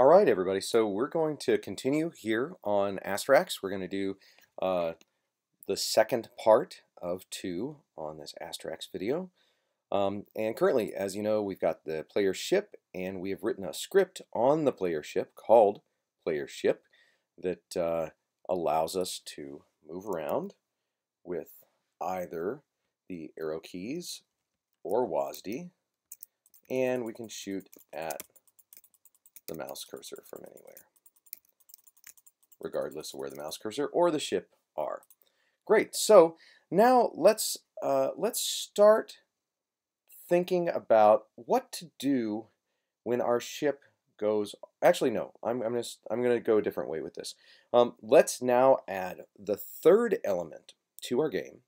All right, everybody. So we're going to continue here on AsteraX. We're going to do the second part of 2 on this AsteraX video. And currently, as you know, we've got the player ship, and we have written a script on the player ship called player ship that allows us to move around with either the arrow keys or WASD, and we can shoot at the mouse cursor from anywhere, regardless of where the mouse cursor or the ship are. Great. So now let's start thinking about what to do when our ship goes. Actually, no. I'm gonna go a different way with this. Let's now add the third element to our game,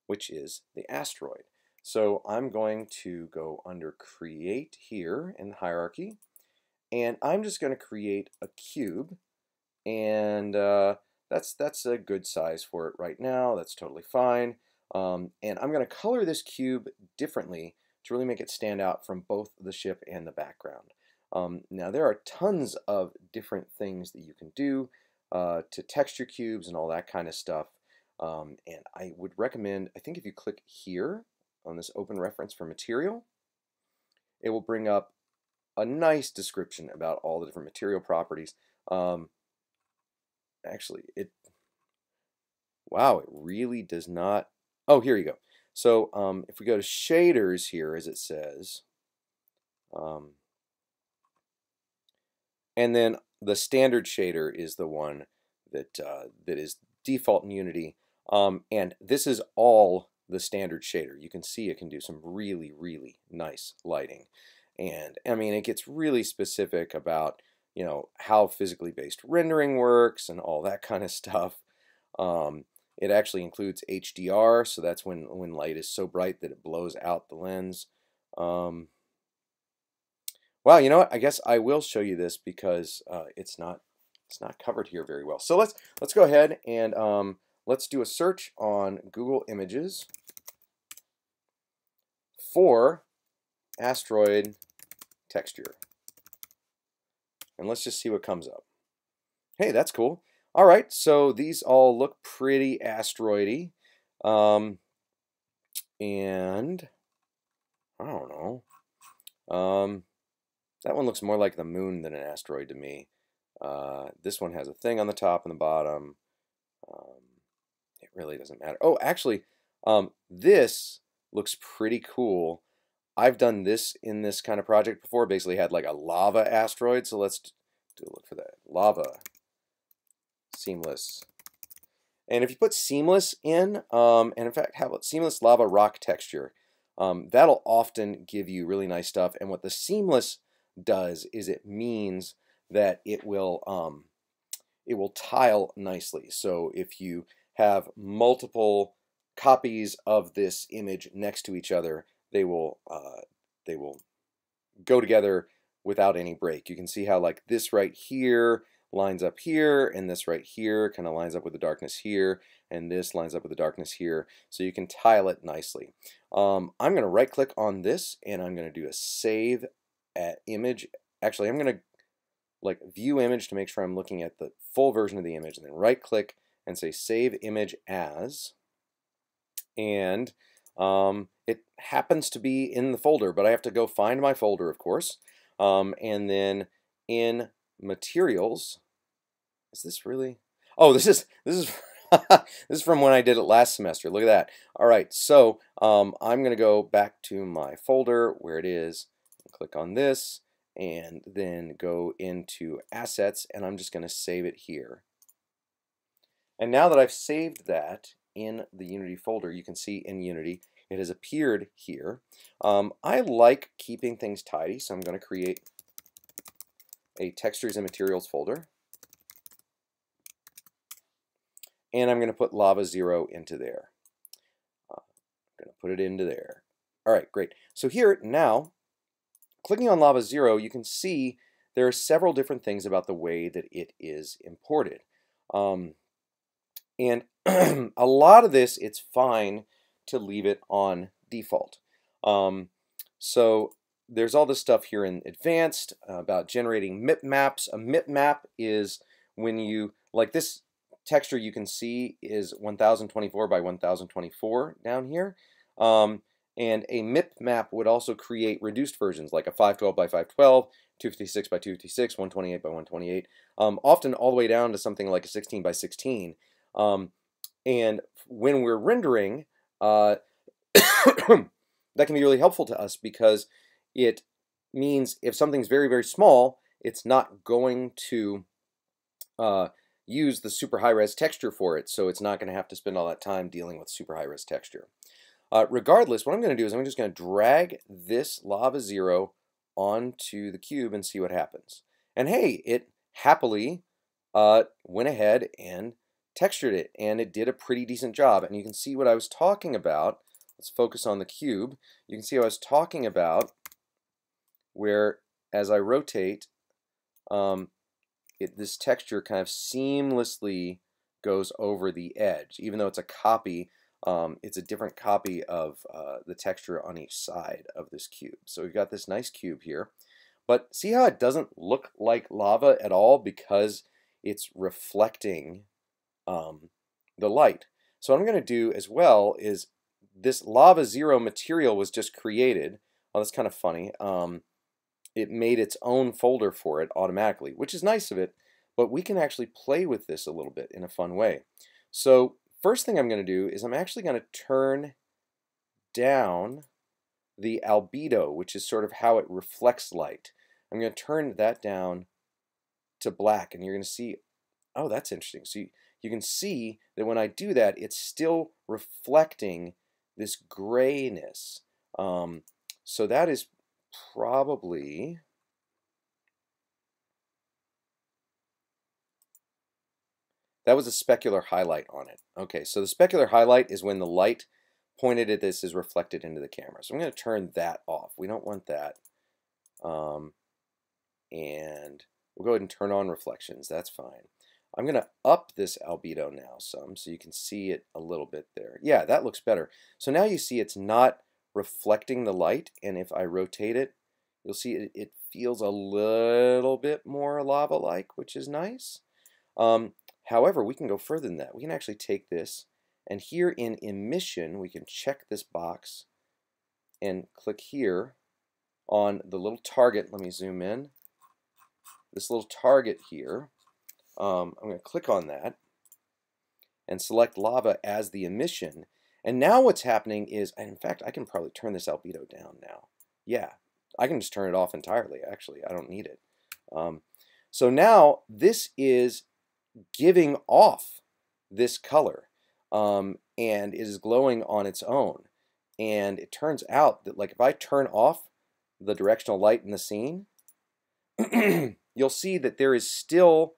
which is the asteroid. So I'm going to go under Create here in the hierarchy. And I'm just going to create a cube, and that's a good size for it right now. That's totally fine. And I'm going to color this cube differently to really make it stand out from both the ship and the background. Now there are tons of different things that you can do to texture cubes and all that kind of stuff. And I would recommend, I think if you click here on this open reference for material, it will bring up a nice description about all the different material properties. Actually, wow, it really does not. Oh, here you go. So if we go to shaders here, as it says, and then the standard shader is the one that that is default in Unity, and this is all the standard shader. You can see it can do some really, really nice lighting. And I mean, it gets really specific about, you know, how physically based rendering works and all that kind of stuff. It actually includes HDR, so that's when light is so bright that it blows out the lens. Wow, you know what? I guess I will show you this because it's not covered here very well. So let's go ahead and let's do a search on Google Images for asteroid texture, and let's just see what comes up. Hey, that's cool. All right, so these all look pretty asteroidy, and I don't know. That one looks more like the moon than an asteroid to me. This one has a thing on the top and the bottom. It really doesn't matter. Oh, actually, this looks pretty cool. I've done this in this kind of project before. Basically had like a lava asteroid. So let's do a look for that. Lava seamless. And if you put seamless in, and in fact have a seamless lava rock texture, that'll often give you really nice stuff. And what the seamless does is it means that it will tile nicely. So if you have multiple copies of this image next to each other, they will go together without any break. You can see how like this right here lines up here, and this right here kind of lines up with the darkness here, and this lines up with the darkness here. So you can tile it nicely. I'm going to right click on this, and I'm going to do a save at image. Actually, I'm going to like view image to make sure I'm looking at the full version of the image, and then right click and say save image as, and it happens to be in the folder, but I have to go find my folder, of course. And then in materials, is this really? Oh, this is this is from when I did it last semester. Look at that. All right, so I'm going to go back to my folder where it is, click on this, and then go into assets, and I'm just going to save it here. And now that I've saved that in the Unity folder, you can see in Unity it has appeared here. I like keeping things tidy, so I'm going to create a textures and materials folder, and I'm going to put lava 0 into there. I'm going to put it into there. All right, great. So here now, clicking on lava 0, you can see there are several different things about the way that it is imported. And a lot of this, it's fine to leave it on default. So there's all this stuff here in advanced about generating MIP maps. A MIP map is when you, like this texture you can see is 1024 by 1024 down here. And a MIP map would also create reduced versions like a 512 by 512, 256 by 256, 128 by 128, often all the way down to something like a 16 by 16. And when we're rendering, that can be really helpful to us because it means if something's very, very small, it's not going to use the super high-res texture for it, so it's not going to have to spend all that time dealing with super high-res texture. Regardless, what I'm going to do is I'm just going to drag this lava zero onto the cube and see what happens. And hey, it happily went ahead and textured it, and it did a pretty decent job. And you can see what I was talking about. Let's focus on the cube. You can see what I was talking about where as I rotate, this texture kind of seamlessly goes over the edge. Even though it's a copy, it's a different copy of the texture on each side of this cube. So we've got this nice cube here. But see how it doesn't look like lava at all because it's reflecting the light. So what I'm going to do as well is this lava zero material was just created. Oh, that's kind of funny. It made its own folder for it automatically, which is nice of it, but we can actually play with this a little bit in a fun way. So first thing I'm going to do is I'm actually going to turn down the albedo, which is sort of how it reflects light. I'm going to turn that down to black, and you're going to see, oh, that's interesting. So you can see that when I do that, it's still reflecting this grayness. So that is probably that was a specular highlight on it. Okay, so the specular highlight is when the light pointed at this is reflected into the camera. So I'm going to turn that off. We don't want that. And we'll go ahead and turn on reflections. That's fine. I'm going to up this albedo now some so you can see it a little bit there. Yeah, that looks better. So now you see it's not reflecting the light, and if I rotate it, you'll see it feels a little bit more lava-like, which is nice. However, we can go further than that. We can actually take this, and here in emission, we can check this box and click here on the little target. Let me zoom in. This little target here. I'm going to click on that and select lava as the emission. And now what's happening is, and in fact, I can probably turn this albedo down now. Yeah, I can just turn it off entirely, actually. I don't need it. So now this is giving off this color and it is glowing on its own. And it turns out that, like, if I turn off the directional light in the scene, you'll see that there is still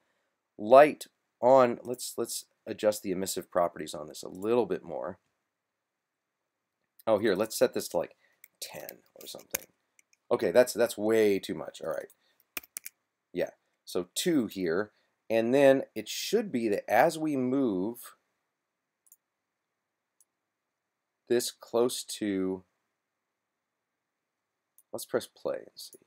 light on. Let's adjust the emissive properties on this a little bit more. Oh, here, let's set this to like 10 or something. Okay, that's way too much. All right. Yeah. So 2 here, and then it should be that as we move this close to, let's press play and see.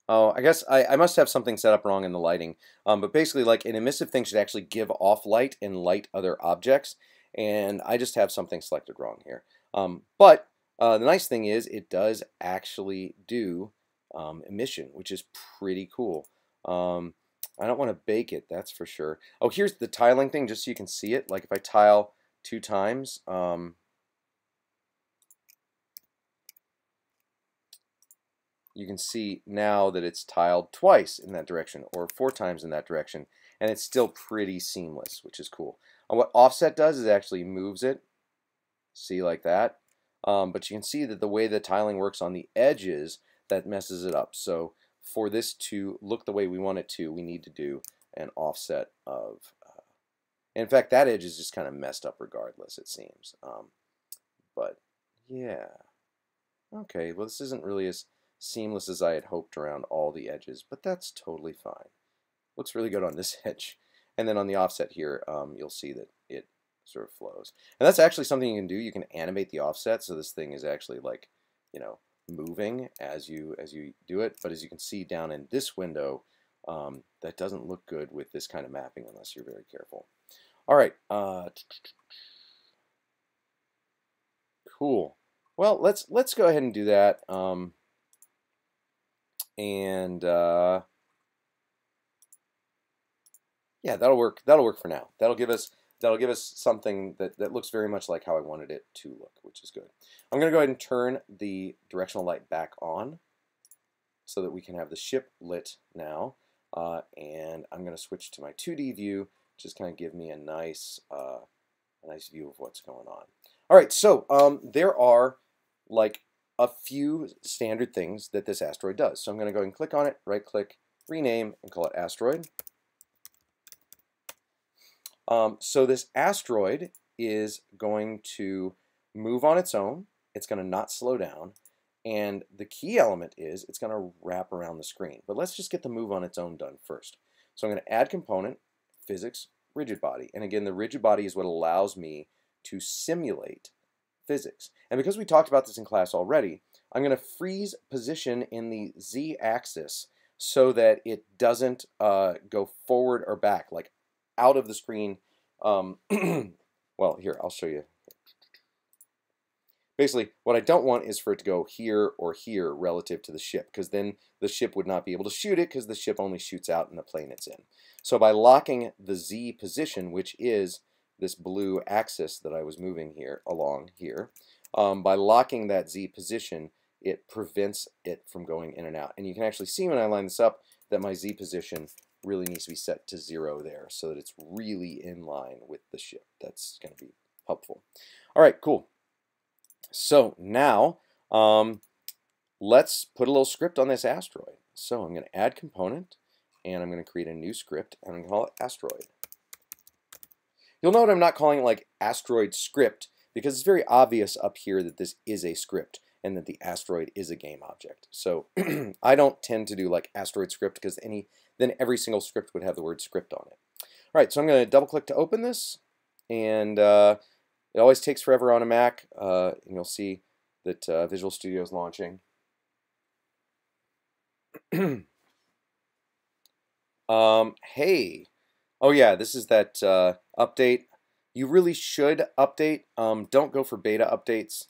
Oh, I guess I must have something set up wrong in the lighting. But basically, like, an emissive thing should actually give off light and light other objects. And I just have something selected wrong here. But the nice thing is it does actually do emission, which is pretty cool. I don't want to bake it, that's for sure. Oh, here's the tiling thing, just so you can see it. Like if I tile 2 times, you can see now that it's tiled twice in that direction or 4 times in that direction, and it's still pretty seamless, which is cool. And what offset does is it actually moves it, see, like that. But you can see that the way the tiling works on the edges, that messes it up. So for this to look the way we want it to, we need to do an offset of, in fact, that edge is just kind of messed up regardless, it seems. But yeah, okay, well, this isn't really as seamless as I had hoped around all the edges, but that's totally fine. Looks really good on this edge. And then on the offset here, you'll see that it sort of flows. And that's actually something you can do. You can animate the offset, so this thing is actually like, you know, moving as you do it. But as you can see down in this window, that doesn't look good with this kind of mapping unless you're very careful. All right, cool. Well, let's go ahead and do that. Yeah, that'll work. That'll work for now. That'll give us something that looks very much like how I wanted it to look, which is good. I'm going to go ahead and turn the directional light back on so that we can have the ship lit now. And I'm going to switch to my 2D view, just kind of give me a nice view of what's going on. All right, so there are like a few standard things that this asteroid does. So I'm going to go and click on it, right-click, rename, and call it asteroid. So this asteroid is going to move on its own. It's going to not slow down. And the key element is it's going to wrap around the screen. But let's just get the move on its own done first. So I'm going to add component, physics, rigid body. And again, the rigid body is what allows me to simulate physics. And because we talked about this in class already, I'm going to freeze position in the z-axis so that it doesn't go forward or back, like out of the screen. Well, here, I'll show you. Basically, what I don't want is for it to go here or here relative to the ship, because then the ship would not be able to shoot it because the ship only shoots out in the plane it's in. So by locking the Z position, which is this blue axis that I was moving here along here, by locking that Z position, it prevents it from going in and out. And you can actually see when I line this up that my Z position really needs to be set to 0 there so that it's really in line with the ship. That's going to be helpful. All right, cool. So now let's put a little script on this asteroid. So I'm going to add component, and I'm going to create a new script, and I'm going to call it asteroid. You'll note I'm not calling it like asteroid script because it's very obvious up here that this is a script and that the asteroid is a game object. So I don't tend to do like asteroid script because then every single script would have the word script on it. All right, so I'm going to double click to open this, and it always takes forever on a Mac, and you'll see that Visual Studio is launching. Hey, oh yeah, this is that update. You really should update. Don't go for beta updates.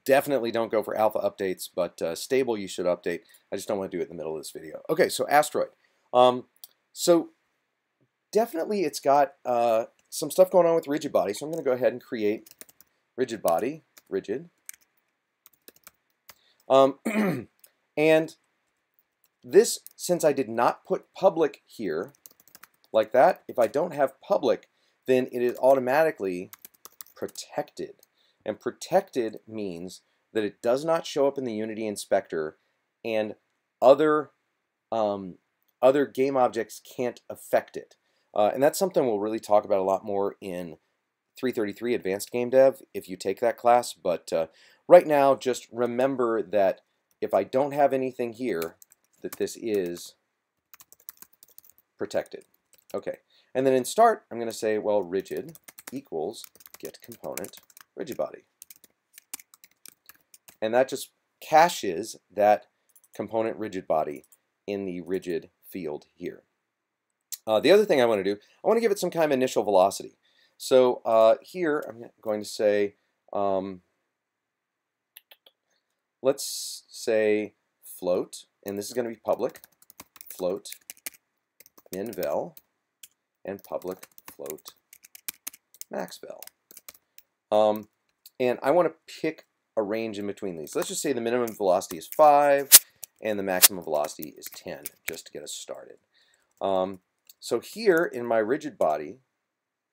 Definitely don't go for alpha updates, but stable you should update. I just don't want to do it in the middle of this video. Okay, so asteroid. So definitely it's got some stuff going on with rigid body, so I'm going to go ahead and create rigid body, rigid. And this, since I did not put public here, like that, if I don't have public, then it is automatically protected. And protected means that it does not show up in the Unity inspector, and other game objects can't affect it. And that's something we'll really talk about a lot more in 333 Advanced Game Dev if you take that class. But right now, just remember that if I don't have anything here, that this is protected. Okay, and then in start, I'm going to say, well, rigid equals get component rigid body. And that just caches that component rigid body in the rigid field here. The other thing I want to do, I want to give it some kind of initial velocity. So here I'm going to say, let's say float, and this is going to be public float min vel and public float max vel. And I want to pick a range in between these. Let's just say the minimum velocity is 5 and the maximum velocity is 10, just to get us started. So here in my rigid body,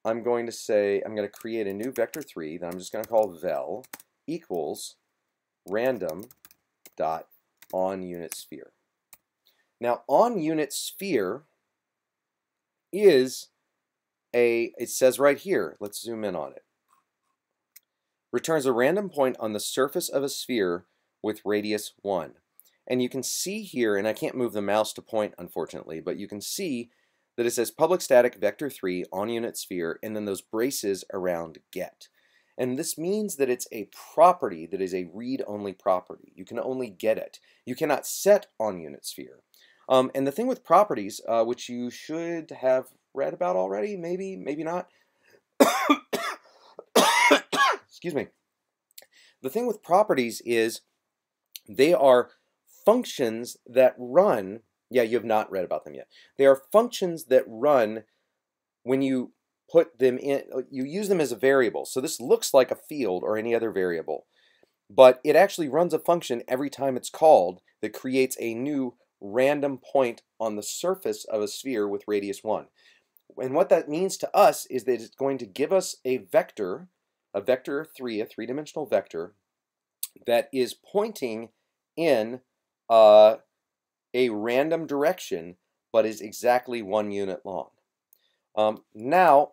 I'm going to say, I'm going to create a new vector 3 that I'm just going to call vel equals random dot on unit sphere. Now on unit sphere is it says right here, let's zoom in on it, returns a random point on the surface of a sphere with radius 1. And you can see here, and I can't move the mouse to point unfortunately, but you can see that it says public static vector3 on unit sphere and then those braces around get. And this means that it's a property that is a read-only property. You can only get it. You cannot set on unit sphere. And the thing with properties, which you should have read about already, maybe not. Excuse me. The thing with properties is they are functions that run. Yeah, you have not read about them yet. They are functions that run when you put them in, you use them as a variable. So this looks like a field or any other variable, but it actually runs a function every time it's called that creates a new random point on the surface of a sphere with radius 1. And what that means to us is that it's going to give us a vector 3, a three-dimensional vector that is pointing in a random direction, but is exactly 1 unit long. Now,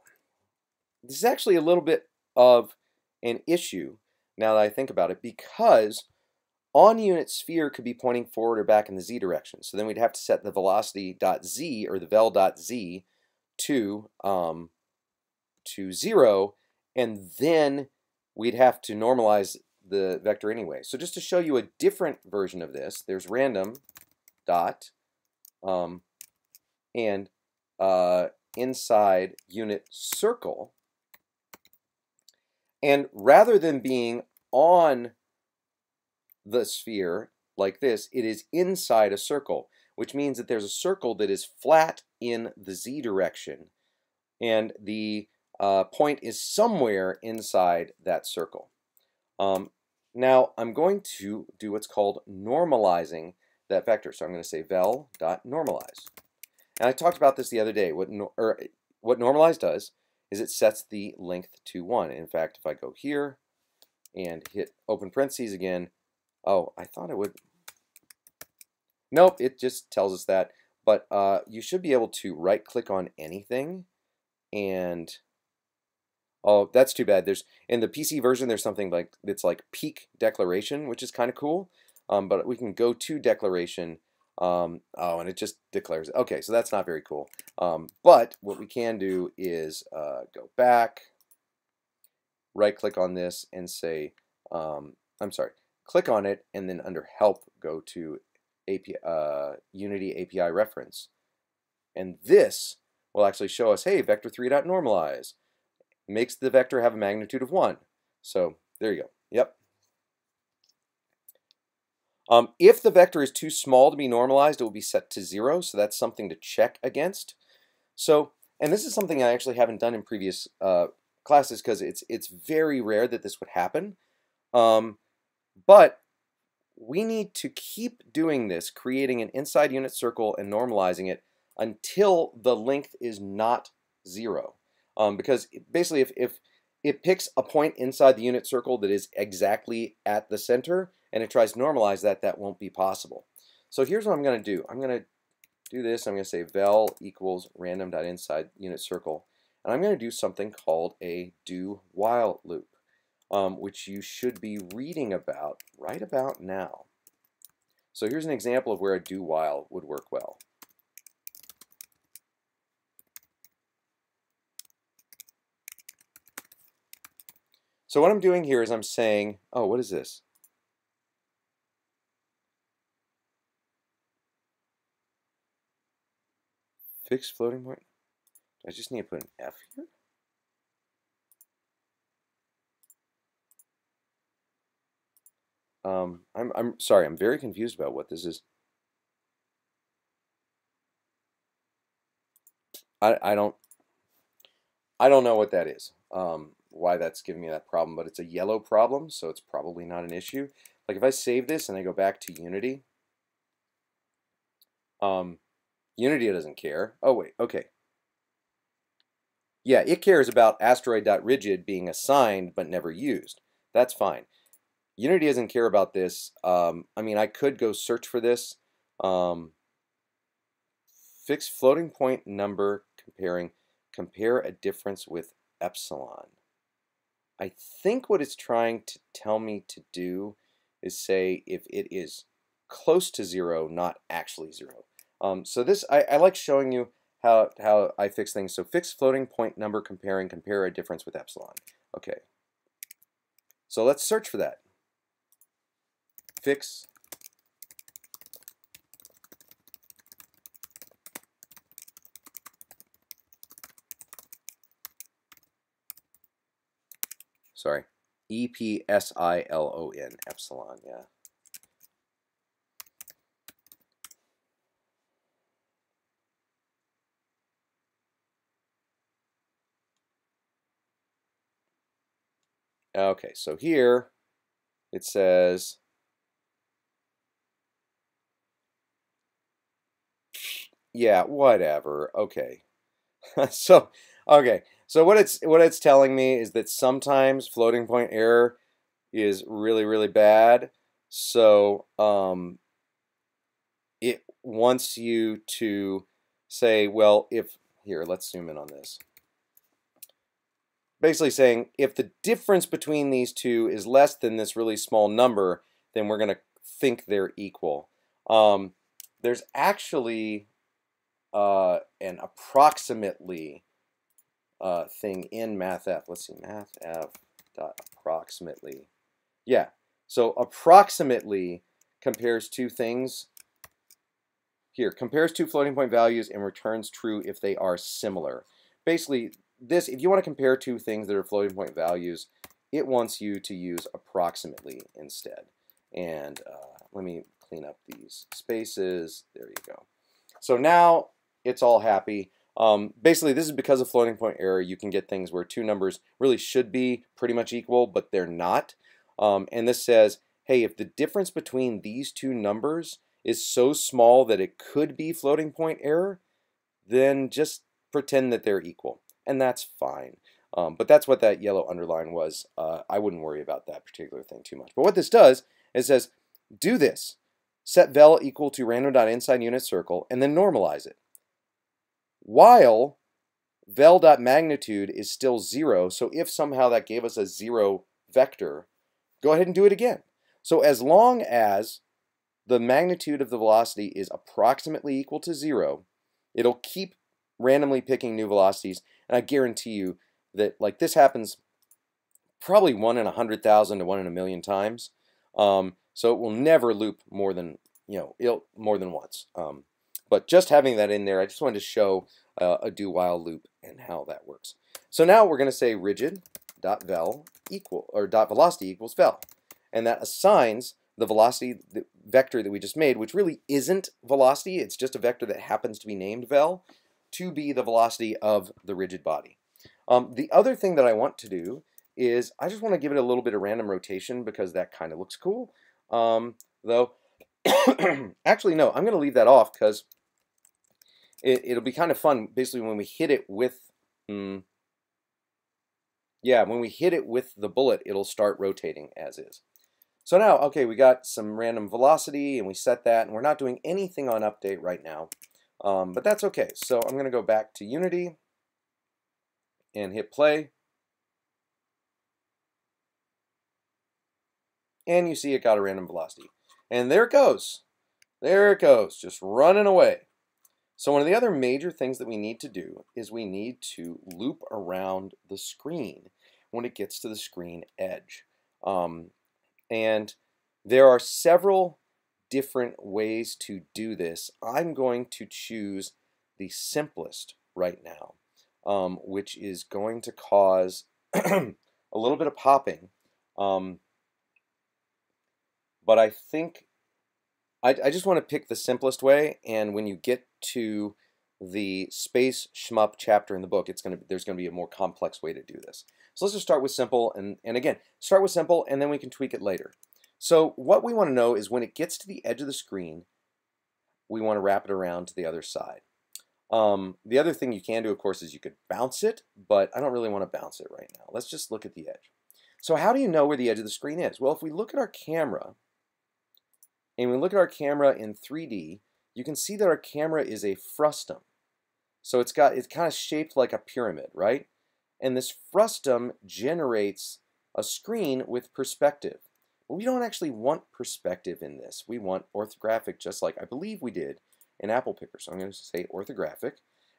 this is actually a little bit of an issue now that I think about it, because on unit sphere could be pointing forward or back in the z direction. So then we'd have to set the velocity.z or the vel.z to 0, and then we'd have to normalize the vector anyway. So just to show you a different version of this, there's random dot and inside unit circle, and rather than being on the sphere like this, it is inside a circle, which means that there's a circle that is flat in the z direction, and the point is somewhere inside that circle. Now I'm going to do what's called normalizing that vector. So I'm going to say vel.normalize. And I talked about this the other day. What normalize does is it sets the length to 1. In fact, if I go here and hit open parentheses again, oh, I thought it would. Nope, it just tells us that. But you should be able to right-click on anything, and oh, that's too bad. There's in the PC version, there's something like it's like peak declaration, which is kind of cool. But we can go to declaration. Oh, and it just declares it. Okay, so that's not very cool. But what we can do is go back, right-click on this, and say, I'm sorry, click on it, and then under Help, go to Unity API reference. And this will actually show us, hey, vector3.normalize. Makes the vector have a magnitude of 1. So there you go. Yep. If the vector is too small to be normalized, it will be set to 0. So that's something to check against. So, and this is something I actually haven't done in previous classes because it's very rare that this would happen. But we need to keep doing this, creating an inside unit circle and normalizing it until the length is not 0. Because basically if it picks a point inside the unit circle that is exactly at the center and it tries to normalize that, that won't be possible. So here's what I'm going to do. I'm going to do this. I'm going to say vel equals random.inside unit circle. And I'm going to do something called a do while loop, which you should be reading about right about now. So here's an example of where a do while would work well. So what I'm doing here is I'm saying, oh, what is this? Fixed floating point? I just need to put an F here? I'm sorry, I'm very confused about what this is. I don't know what that is. Why that's giving me that problem, but it's a yellow problem, so it's probably not an issue. Like if I save this and I go back to Unity, Unity doesn't care. Oh wait, okay. Yeah, it cares about asteroid.rigid being assigned but never used. That's fine. Unity doesn't care about this. I mean, I could go search for this. Fixed floating point number compare a difference with epsilon. I think what it's trying to tell me to do is say if it is close to 0, not actually 0. So this, I like showing you how I fix things. So fix floating point number comparing, compare a difference with epsilon. Okay. So let's search for that. Fix sorry. Epsilon, epsilon, yeah. Okay, so here it says yeah, whatever. Okay. So okay. So what it's telling me is that sometimes floating point error is really, really bad. So it wants you to say, well, if here, let's zoom in on this. Basically saying if the difference between these two is less than this really small number, then we're going to think they're equal. There's actually an approximately thing in mathf. Let's see, mathf dot approximately. Yeah, so approximately compares two things. Here, compares two floating point values and returns true if they are similar. Basically, this, if you want to compare two things that are floating point values, it wants you to use approximately instead. And let me clean up these spaces. There you go. So now it's all happy. Basically, this is because of floating point error. You can get things where two numbers really should be pretty much equal, but they're not. And this says, hey, if the difference between these two numbers is so small that it could be floating point error, then just pretend that they're equal. And that's fine. But that's what that yellow underline was. I wouldn't worry about that particular thing too much. But what this does, it says, do this. Set vel equal to random.inside unit circle, and then normalize it. While vel.magnitude is still 0, so if somehow that gave us a 0 vector, go ahead and do it again. So as long as the magnitude of the velocity is approximately equal to 0, it'll keep randomly picking new velocities, and I guarantee you that like this happens probably 1 in 100,000 to 1 in a million times. So it will never loop more than more than once. But just having that in there, I just wanted to show a do while loop and how that works. So now we're going to say rigid.vel equal or .velocity equals vel, and that assigns the velocity vector that we just made, which really isn't velocity, it's just a vector that happens to be named vel, to be the velocity of the rigid body. The other thing that I want to do is I just want to give it a little bit of random rotation because that kind of looks cool. Though, actually no, I'm going to leave that off because it'll be kind of fun. Basically, when we hit it with, when we hit it with the bullet, it'll start rotating as is. So now, okay, we got some random velocity and we set that, and we're not doing anything on update right now, but that's okay. So I'm going to go back to Unity and hit play. And you see it got a random velocity. And there it goes. There it goes, just running away. So one of the other major things that we need to do is we need to loop around the screen when it gets to the screen edge. And there are several different ways to do this. I'm going to choose the simplest right now, which is going to cause a little bit of popping. But I think I just want to pick the simplest way, and when you get to the space shmup chapter in the book, there's going to be a more complex way to do this. So let's just start with simple, and again, start with simple, and then we can tweak it later. So what we want to know is when it gets to the edge of the screen, we want to wrap it around to the other side. The other thing you can do, of course, is you could bounce it, but I don't really want to bounce it right now. Let's just look at the edge. So how do you know where the edge of the screen is? Well, if we look at our camera, and we look at our camera in 3D, you can see that our camera is a frustum. So it's kind of shaped like a pyramid, right? And this frustum generates a screen with perspective. But we don't actually want perspective in this. We want orthographic, just like I believe we did in Apple Picker. So I'm going to say orthographic.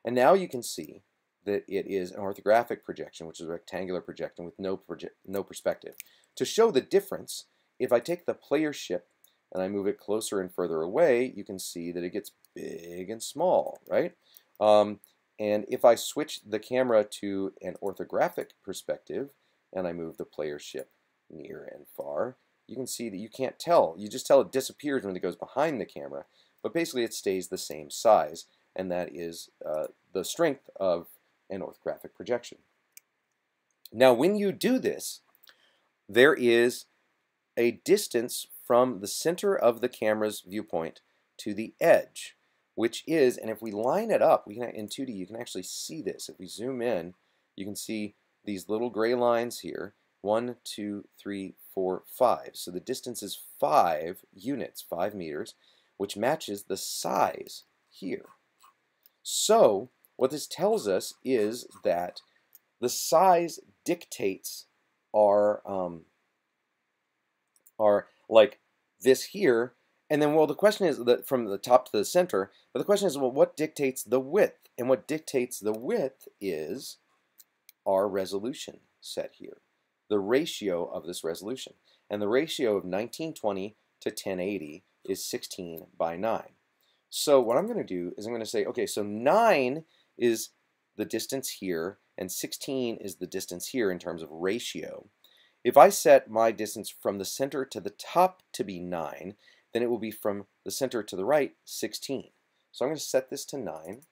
And now you can see that it is an orthographic projection, which is a rectangular projection with no perspective. To show the difference, if I take the player ship and I move it closer and further away, you can see that it gets big and small, right? And if I switch the camera to an orthographic perspective and I move the player ship near and far, you can see that you can't tell. You just tell it disappears when it goes behind the camera, but basically it stays the same size, and that is the strength of an orthographic projection. Now, when you do this, there is a distance from the center of the camera's viewpoint to the edge, which is, and if we line it up, we can, in 2D, you can actually see this. If we zoom in, you can see these little gray lines here, 1, 2, 3, 4, 5. So the distance is 5 units, 5 meters, which matches the size here. So what this tells us is that the size dictates our like this here, and then, well, the question is that from the top to the center, but the question is, well, what dictates the width? And what dictates the width is our resolution set here, the ratio of this resolution. And the ratio of 1920 to 1080 is 16 by 9. So what I'm going to do is I'm going to say, okay, so 9 is the distance here, and 16 is the distance here in terms of ratio. If I set my distance from the center to the top to be 9, then it will be from the center to the right 16. So I'm going to set this to 9.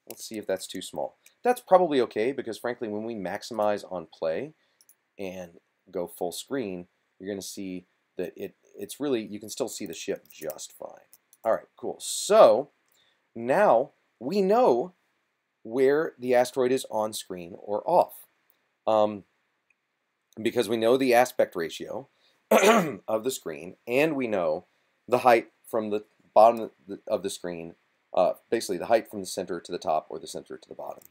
Let's see if that's too small. That's probably okay, because frankly, when we maximize on play and go full screen, you're going to see that it's really, you can still see the ship just fine. All right, cool. So now we know where the asteroid is on screen or off. Because we know the aspect ratio of the screen, and we know the height from the bottom of the screen, basically the height from the center to the top or the center to the bottom.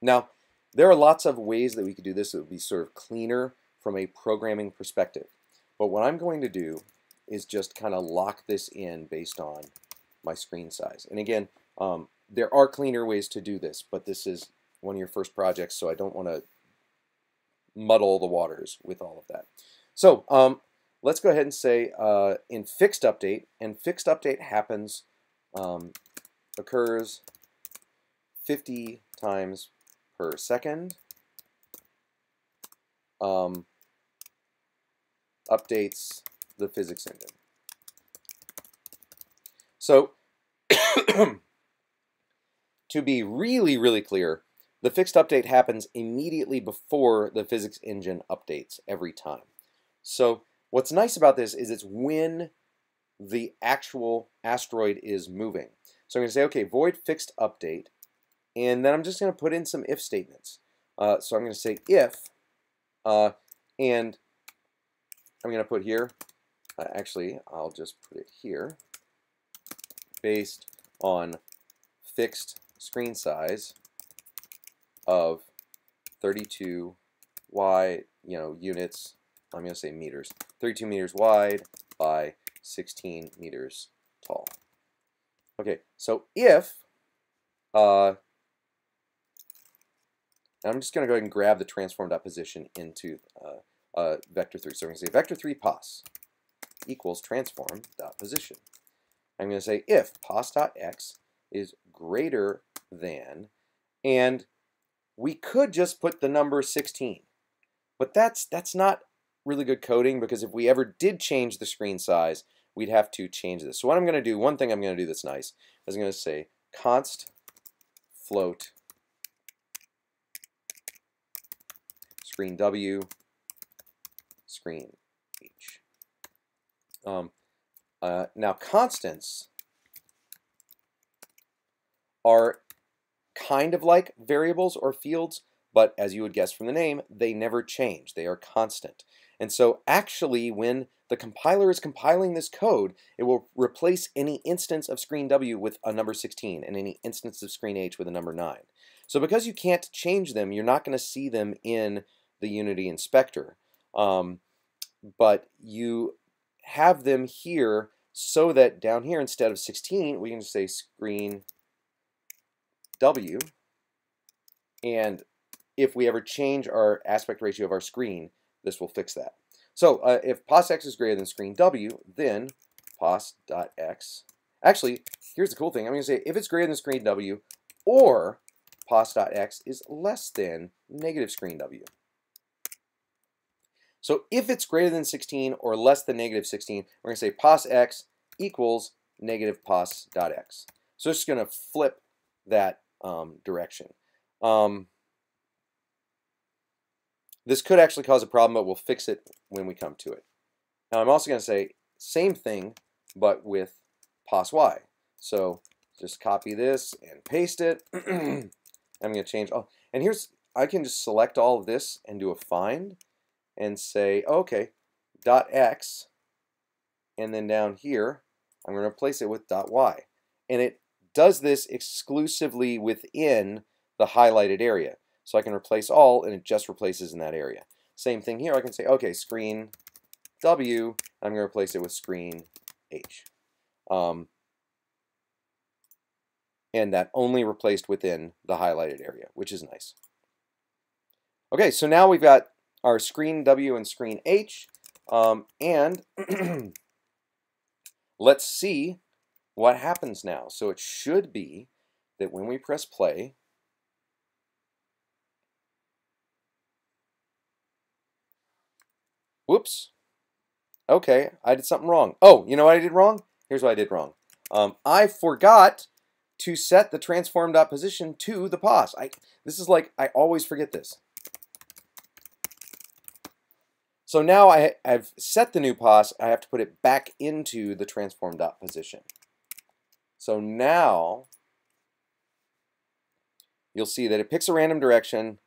Now, there are lots of ways that we could do this that would be sort of cleaner from a programming perspective. But what I'm going to do is just kind of lock this in based on my screen size. And again, there are cleaner ways to do this, but this is one of your first projects, so I don't want to muddle the waters with all of that. So let's go ahead and say in fixed update, and fixed update happens, occurs 50 times per second, updates the physics engine. So to be really, really clear, the fixed update happens immediately before the physics engine updates every time. So what's nice about this is it's when the actual asteroid is moving. So I'm going to say, okay, void fixed update, and then I'm just going to put in some if statements. So I'm going to say if, and I'm going to put here, actually, I'll just put it here, based on fixed screen size of 32 wide, units, I'm going to say meters, 32 meters wide by 16 meters tall. Okay, so if, I'm just going to go ahead and grab the transform.position into vector 3. So I'm going to say vector 3 pos equals transform.position. I'm going to say if pos.x is greater than, and we could just put the number 16, but that's not really good coding, because if we ever did change the screen size, we'd have to change this. So what I'm going to do, one thing I'm going to do that's nice, is I'm going to say const float screen W screen H. Now constants are kind of like variables or fields, but as you would guess from the name, they never change. They are constant. And so actually, when the compiler is compiling this code, it will replace any instance of screen W with a number 16 and any instance of screen H with a number 9. So because you can't change them, you're not going to see them in the Unity inspector. But you have them here so that down here, instead of 16, we can just say screen W, and if we ever change our aspect ratio of our screen, this will fix that. So if pos.x is greater than screen W, then pos.x, actually, here's the cool thing. I'm going to say if it's greater than screen W or pos.x is less than negative screen W. So if it's greater than 16 or less than negative 16, we're going to say pos.x equals negative pos.x. So it's going to flip that direction. This could actually cause a problem, but we'll fix it when we come to it. Now I'm also going to say same thing, but with pos.y. So just copy this and paste it. I'm going to change. Oh, and here's, I can just select all of this and do a find and say, okay, dot x, and then down here, I'm going to replace it with dot y. And it does this exclusively within the highlighted area. So I can replace all, and it just replaces in that area. Same thing here. I can say, okay, screen W, I'm going to replace it with screen H. And that only replaced within the highlighted area, which is nice. Okay, so now we've got our screen W and screen H, and let's see what happens now. So it should be that when we press play, whoops, okay, I did something wrong. Oh, you know what I did wrong? Here's what I did wrong. I forgot to set the transform.position to the pos. This is like, I always forget this. So now I've set the new pos, I have to put it back into the transform.position. So now you'll see that it picks a random direction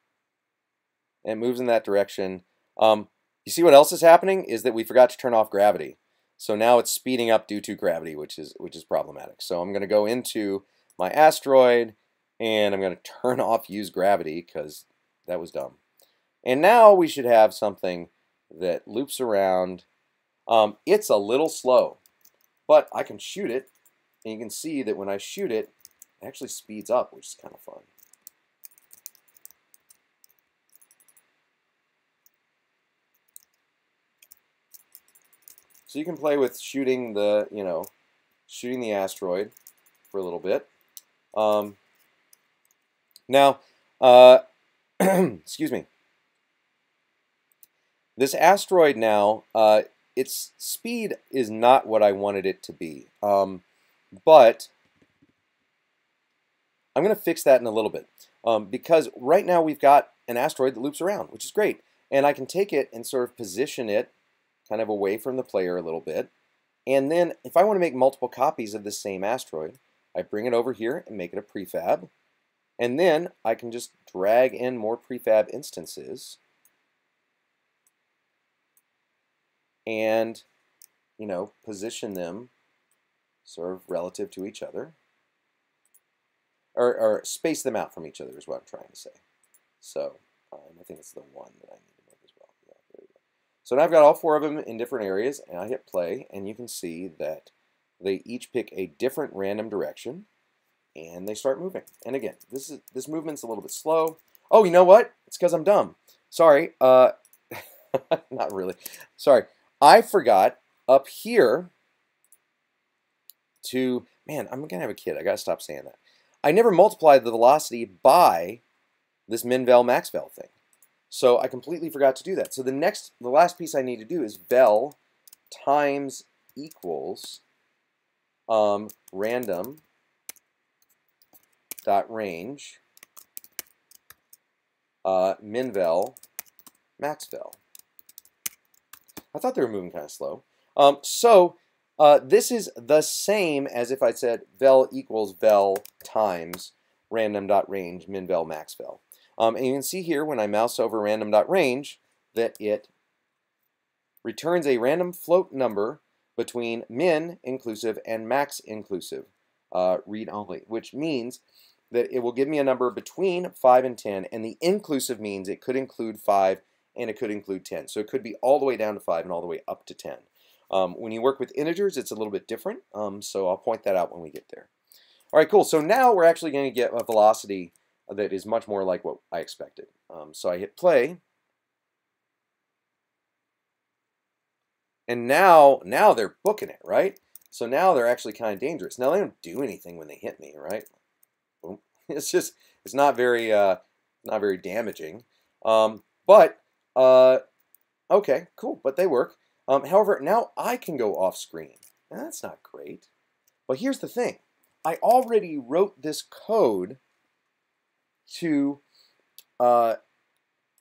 and moves in that direction. You see what else is happening is that we forgot to turn off gravity. So now it's speeding up due to gravity, which is problematic. So I'm going to go into my asteroid and I'm going to turn off use gravity because that was dumb. And now we should have something that loops around. It's a little slow, but I can shoot it, and you can see that when I shoot it, it actually speeds up, which is kind of fun. So you can play with shooting the, shooting the asteroid for a little bit. Now, excuse me. This asteroid now, its speed is not what I wanted it to be, but I'm going to fix that in a little bit, because right now we've got an asteroid that loops around, which is great, and I can take it and sort of position it kind of away from the player a little bit, and then if I want to make multiple copies of the same asteroid, I bring it over here and make it a prefab, and then I can just drag in more prefab instances and, position them sort of relative to each other, or space them out from each other is what I'm trying to say. So I think it's the one that I need to make as well. Yeah, there we go. So now I've got all four of them in different areas, and I hit play, and you can see that they each pick a different random direction, and they start moving. And again, this movement's a little bit slow. Oh, you know what? It's because I'm dumb. Sorry. Not really. Sorry. I forgot up here to, man, I'm going to have a kid. I got to stop saying that. I never multiplied the velocity by this min-vel max-vel thing. So I completely forgot to do that. So the last piece I need to do is vel times equals random dot range min-vel max-vel. I thought they were moving kind of slow. This is the same as if I said vel equals vel times random.range min-vel max-vel. And you can see here when I mouse over random.range that it returns a random float number between min inclusive and max inclusive read only, which means that it will give me a number between 5 and 10, and the inclusive means it could include 5 and it could include 10. So it could be all the way down to 5 and all the way up to 10. When you work with integers, it's a little bit different, so I'll point that out when we get there. All right, cool. So now we're actually going to get a velocity that is much more like what I expected. So I hit play. And now they're booking it, right? So now they're actually kind of dangerous. Now they don't do anything when they hit me, right? Boom. It's not very damaging. But okay, cool. But they work. However, now I can go off screen. Now, that's not great. But here's the thing. I already wrote this code to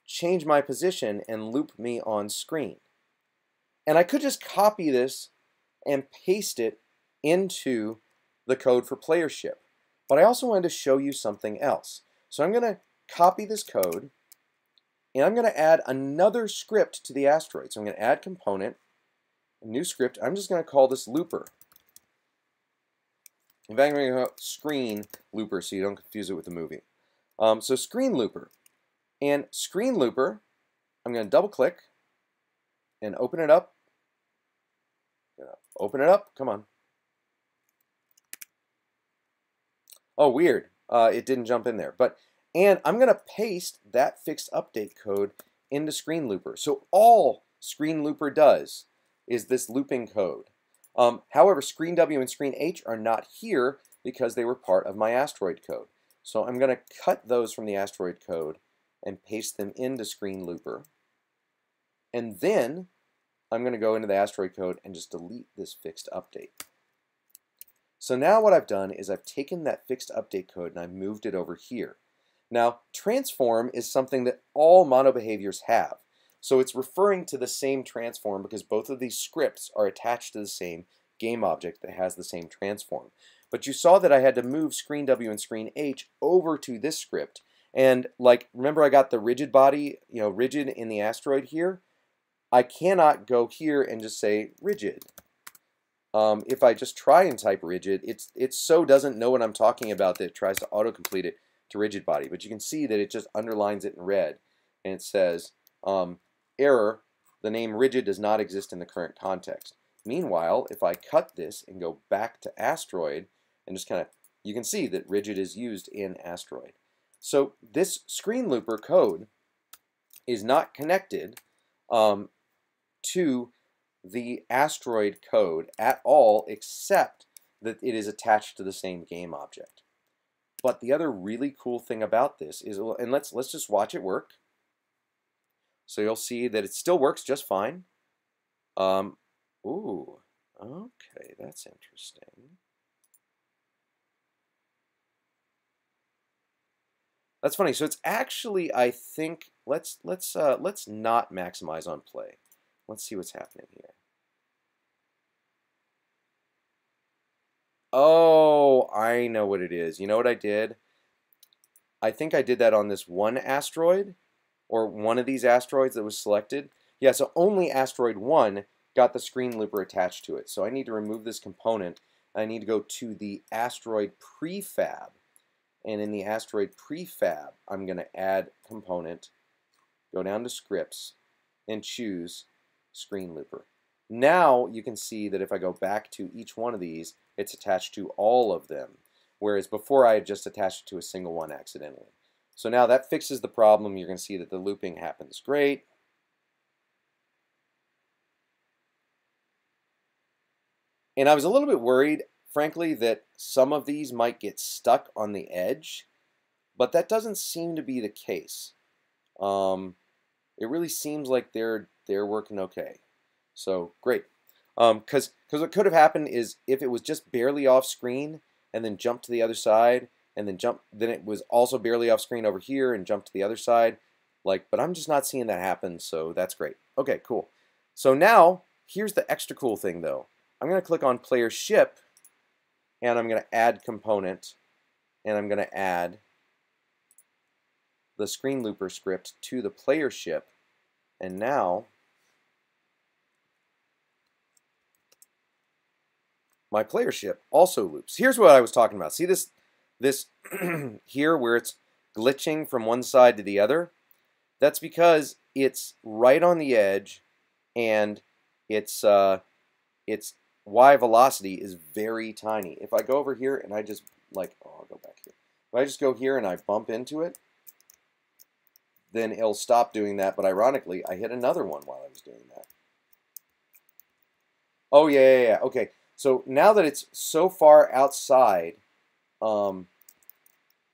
change my position and loop me on screen. And I could just copy this and paste it into the code for playership. But I also wanted to show you something else. So I'm going to copy this code, and I'm going to add another script to the asteroid. So I'm going to add component, a new script. I'm just going to call this looper. In fact, I'm going to call screen looper so you don't confuse it with the movie. So screen looper. And screen looper, I'm going to double click and open it up. Open it up. Come on. Oh, weird. It didn't jump in there. And I'm going to paste that fixed update code into screen looper. So all screen looper does is this looping code. However, screen W and screen H are not here because they were part of my asteroid code. So I'm going to cut those from the asteroid code and paste them into screen looper. And then I'm going to go into the asteroid code and just delete this fixed update. So now what I've done is I've taken that fixed update code and I've moved it over here. Now, transform is something that all mono behaviors have. So it's referring to the same transform because both of these scripts are attached to the same game object that has the same transform. But you saw that I had to move screen W and screen H over to this script. And like, remember I got the rigid body, rigid in the asteroid here? I cannot go here and just say rigid. If I just try and type rigid, it so doesn't know what I'm talking about that it tries to autocomplete it to rigid body. But you can see that it just underlines it in red. And it says, error, the name rigid does not exist in the current context. Meanwhile, if I cut this and go back to asteroid and just kind of, you can see that rigid is used in asteroid. So this screen looper code is not connected to the asteroid code at all, except that it is attached to the same game object. But the other really cool thing about this is, and let's just watch it work. So you'll see that it still works just fine. Ooh, okay, that's interesting. That's funny. So it's actually, I think, let's not maximize on play. Let's see what's happening here. Oh, I know what it is. You know what I did? I think I did that on this one asteroid, or one of these asteroids that was selected. Yeah, so only asteroid 1 got the screen looper attached to it. So I need to remove this component. I need to go to the asteroid prefab. And in the asteroid prefab, I'm going to add component, go down to scripts, and choose screen looper. Now you can see that if I go back to each one of these, it's attached to all of them, whereas before I had just attached it to a single one accidentally. So now that fixes the problem. You're going to see that the looping happens great. And I was a little bit worried, frankly, that some of these might get stuck on the edge, but that doesn't seem to be the case. It really seems like they're working okay. So great. Because what could have happened is if it was just barely off screen and then jumped to the other side and then it was also barely off screen over here and jumped to the other side. But I'm just not seeing that happen, so that's great. Okay, cool. So now here's the extra cool thing though. I'm going to click on player ship and I'm going to add component and I'm going to add the screen looper script to the player ship, and now my player ship also loops. Here's what I was talking about. See this here where it's glitching from one side to the other? That's because it's right on the edge and its y velocity is very tiny. If I go over here and I just like, oh, I'll go back here. If I just go here and I bump into it, then it'll stop doing that. But ironically, I hit another one while I was doing that. Oh, yeah. Okay, so now that it's so far outside,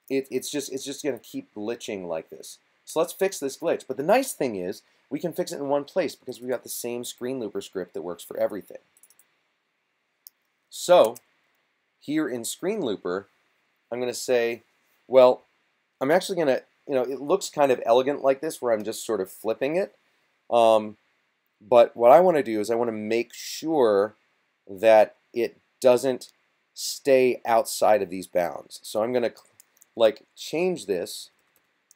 it's just going to keep glitching like this. So let's fix this glitch. But the nice thing is we can fix it in one place because we've got the same screen looper script that works for everything. So here in screen looper, I'm going to say, well, I'm actually going to, it looks kind of elegant like this where I'm just sort of flipping it. But what I want to do is I want to make sure that it doesn't stay outside of these bounds. So I'm going to like change this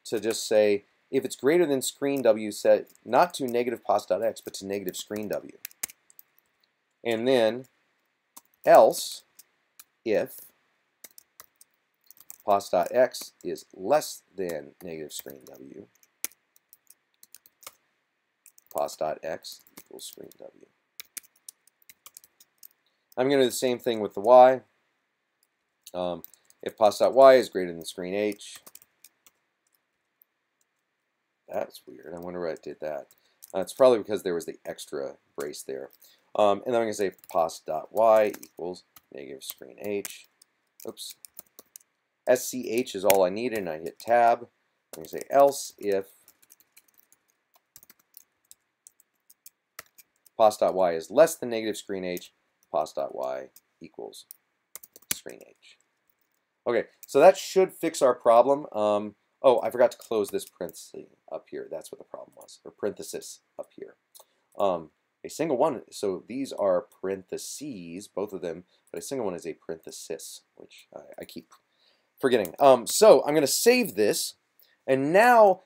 to just say if it's greater than screen W, set not to negative pos.x but to negative screen W. And then else if pos.x is less than negative screen W, pos.x equals screen W. I'm going to do the same thing with the y. If pos.y is greater than screen H, that's weird. I wonder why it did that. It's probably because there was the extra brace there. And then I'm going to say pos.y equals negative screen H. Oops. SCH is all I needed, and I hit tab. I'm going to say else if pos.y is less than negative screen H, pos.y equals screen H. Okay, so that should fix our problem. Oh, I forgot to close this parenthesis up here. That's what the problem was, or parenthesis up here. A single one, so these are parentheses, both of them, but a single one is a parenthesis, which I keep forgetting. So I'm going to save this, and now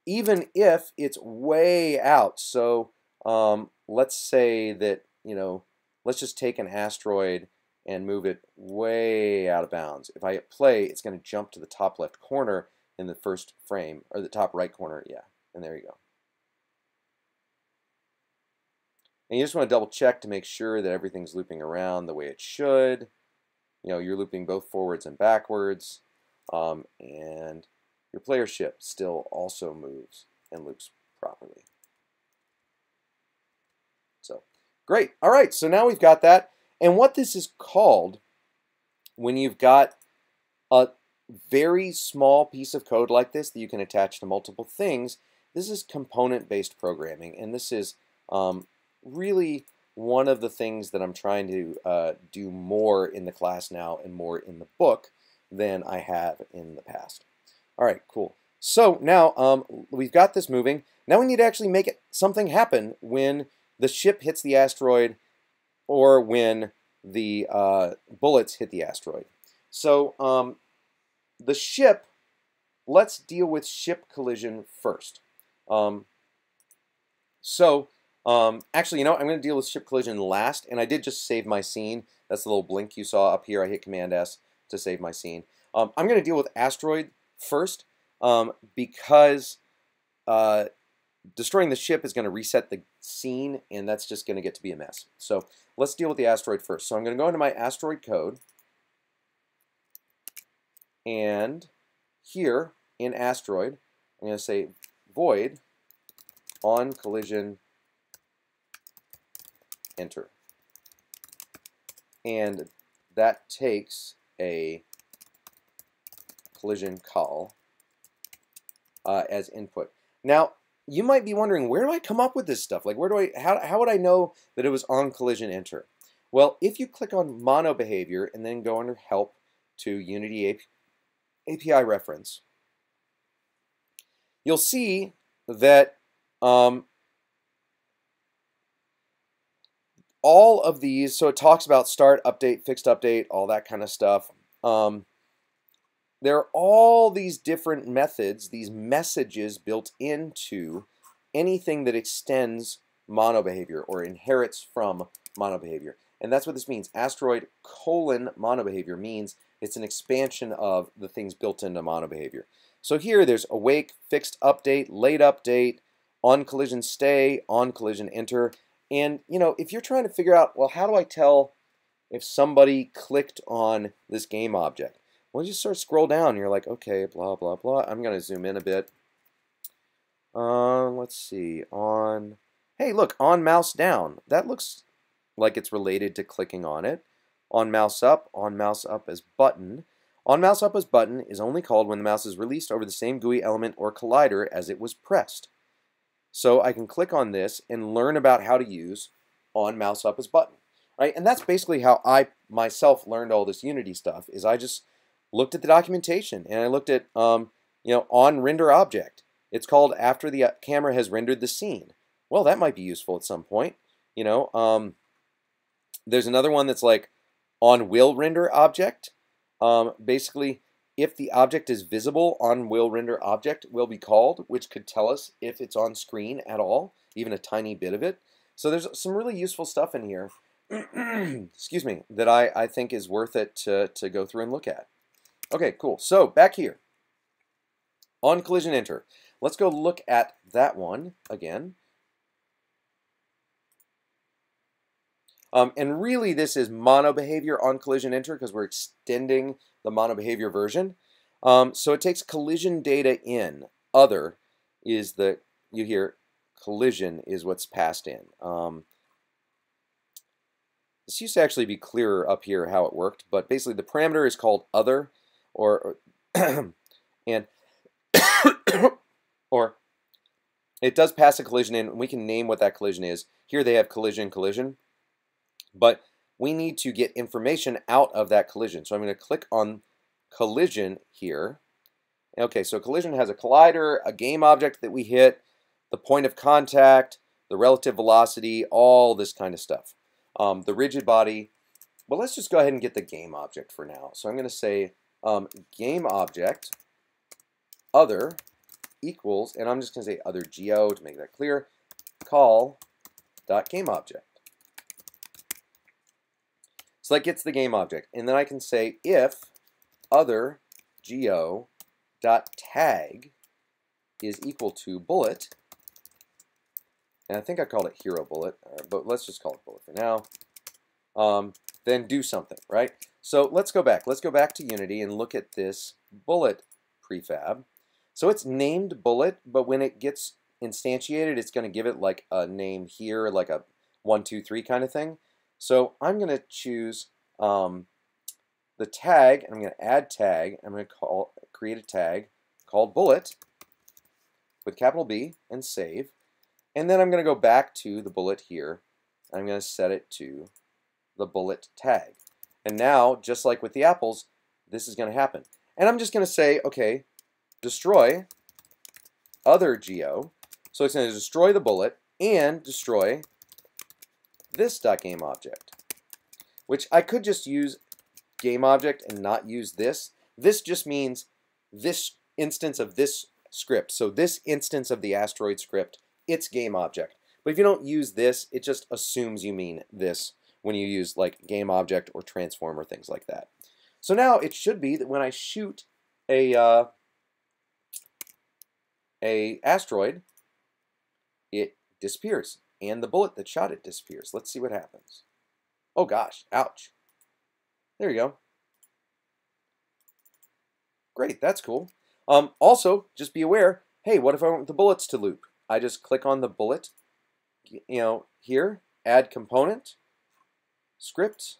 even if it's way out, so let's say that, let's just take an asteroid and move it way out of bounds. If I hit play, it's going to jump to the top left corner in the first frame, or the top right corner, yeah, and there you go. And you just want to double check to make sure that everything's looping around the way it should. You're looping both forwards and backwards, and your player ship still also moves and loops properly. So, great. All right, so now we've got that. And what this is called, when you've got a very small piece of code like this that you can attach to multiple things, this is component-based programming. And this is really one of the things that I'm trying to do more in the class now and more in the book than I have in the past. All right, cool. So now we've got this moving. Now we need to actually make something happen when the ship hits the asteroid or when the bullets hit the asteroid. So the ship, let's deal with ship collision first. Actually, I'm going to deal with ship collision last, and I did just save my scene. That's the little blink you saw up here. I hit Command S to save my scene. I'm going to deal with asteroid first because destroying the ship is going to reset the scene, and that's just going to get to be a mess. So let's deal with the asteroid first. So I'm going to go into my asteroid code, and here in asteroid, I'm going to say void on collision enter. And that takes a collision call as input. Now, you might be wondering, where do I come up with this stuff? Like, how would I know that it was on collision enter? Well, if you click on mono behavior and then go under help to Unity API reference, you'll see that all of these, so it talks about start, update, fixed update, all that kind of stuff. There are all these different methods, these messages built into anything that extends mono behavior or inherits from mono behavior. And that's what this means. Asteroid colon mono behavior means it's an expansion of the things built into mono behavior. So here there's awake, fixed update, late update, on collision stay, on collision enter. And if you're trying to figure out, well, how do I tell if somebody clicked on this game object? Well, you just sort of scroll down, and you're like, okay, blah, blah, blah. I'm going to zoom in a bit. Let's see. Hey, look, on mouse down. That looks like it's related to clicking on it. On mouse up as button. On mouse up as button is only called when the mouse is released over the same GUI element or collider as it was pressed. So I can click on this and learn about how to use on mouse up as button. Right? And that's basically how I myself learned all this Unity stuff, is I just looked at the documentation and I looked at on render object. It's called after the camera has rendered the scene. Well, that might be useful at some point. There's another one that's like on will render object. Basically, if the object is visible, on will render object will be called, which could tell us if it's on screen at all, even a tiny bit of it. So there's some really useful stuff in here, excuse me, that I think is worth it to go through and look at. Okay, cool. So back here, on collision enter. Let's go look at that one again. And really this is mono behavior on collision enter because we're extending the mono behavior version. So it takes collision data in. Other is you hear collision is what's passed in. This used to actually be clearer up here how it worked, but basically the parameter is called other, or and or it does pass a collision in, and we can name what that collision is. Here they have collision, but we need to get information out of that collision. So I'm going to click on collision here. Okay, so collision has a collider, a game object that we hit, the point of contact, the relative velocity, all this kind of stuff. The rigid body. Well, let's just go ahead and get the game object for now. So I'm going to say game object other equals, and I'm just going to say other geo to make that clear, call dot game object. So that gets the game object, and then I can say if other geo dot tag is equal to bullet, and I think I called it hero bullet, but let's just call it bullet for now. Then do something, right? So let's go back. Let's go back to Unity and look at this bullet prefab. So it's named bullet, but when it gets instantiated, it's going to give it like a name here, like a 1, 2, 3 kind of thing. So I'm going to choose the tag, and I'm going to add tag. I'm going to create a tag called bullet with capital B and save. And then I'm going to go back to the bullet here. And I'm going to set it to the bullet tag. And now, just like with the apples, this is going to happen. And I'm just going to say, okay, destroy other geo. So it's going to destroy the bullet and destroy this .game object, which I could just use game object and not use this. This just means this instance of this script. So this instance of the asteroid script, it's game object. But if you don't use this, it just assumes you mean this when you use like game object or transform or things like that. So now it should be that when I shoot a asteroid, it disappears, and the bullet that shot it disappears. Let's see what happens. Oh gosh, ouch. There you go. Great, that's cool. Also, just be aware, hey, what if I want the bullets to loop? I just click on the bullet, here, add component, script,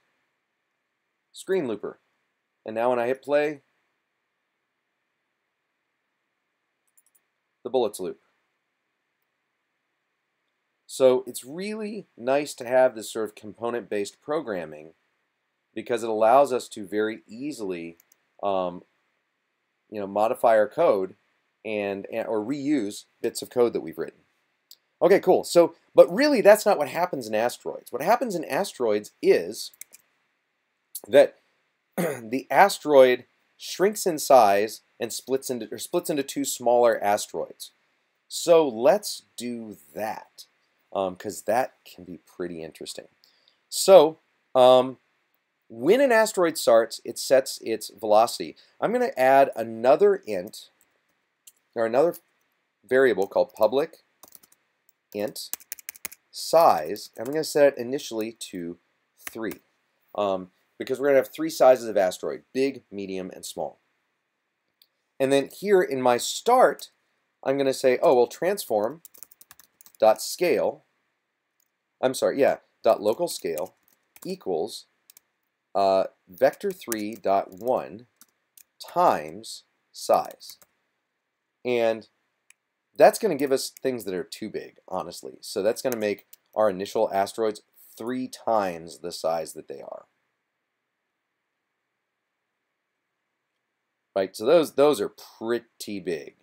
screen looper. And now when I hit play, the bullets loop. So it's really nice to have this sort of component-based programming because it allows us to very easily modify our code or reuse bits of code that we've written. Okay, cool. So, but really that's not what happens in asteroids. What happens in asteroids is that the asteroid shrinks in size and splits into two smaller asteroids. So let's do that because that can be pretty interesting. So when an asteroid starts, it sets its velocity. I'm going to add another int or another variable called public int size. I'm going to set it initially to 3. because we're going to have three sizes of asteroid: big, medium, and small. And then here in my start, I'm going to say, oh, well, transform dot scale, dot local scale equals vector3 dot 1 times size. And that's going to give us things that are too big, honestly. So that's going to make our initial asteroids 3 times the size that they are. Right, so those are pretty big.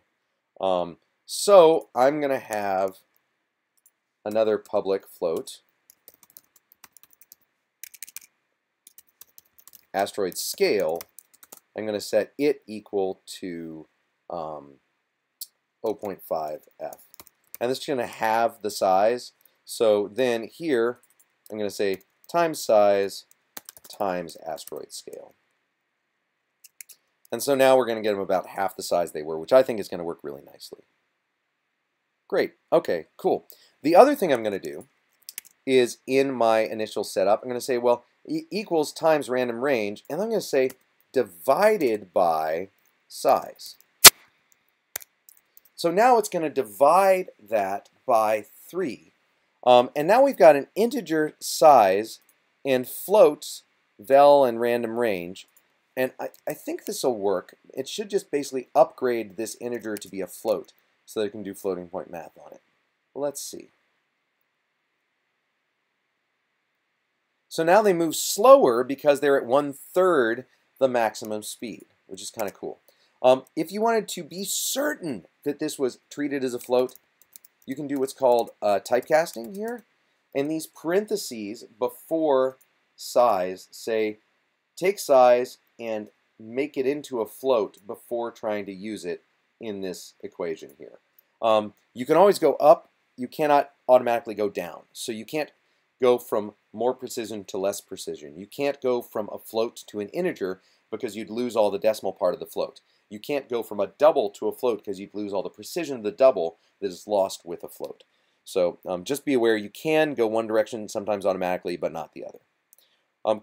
So I'm going to have another public float, asteroid scale. I'm going to set it equal to 0.5 f. And this is going to have the size. So then here, I'm going to say times size times asteroid scale. And so now we're going to get them about half the size they were, which I think is going to work really nicely. Great. Okay, cool. The other thing I'm going to do is in my initial setup, I'm going to say, well, equals times random range, and I'm going to say divided by size. So now it's going to divide that by 3. And now we've got an integer size and floats, vel, and random range. And I think this will work. It should just basically upgrade this integer to be a float so that it can do floating point math on it. Well, let's see. So now they move slower because they're at 1/3 the maximum speed, which is kind of cool. If you wanted to be certain that this was treated as a float, you can do what's called typecasting here. And these parentheses before size say take size and make it into a float before trying to use it in this equation here. You can always go up. You cannot automatically go down. So you can't go from more precision to less precision. You can't go from a float to an integer because you'd lose all the decimal part of the float. You can't go from a double to a float because you'd lose all the precision of the double that is lost with a float. So just be aware you can go one direction sometimes automatically, but not the other.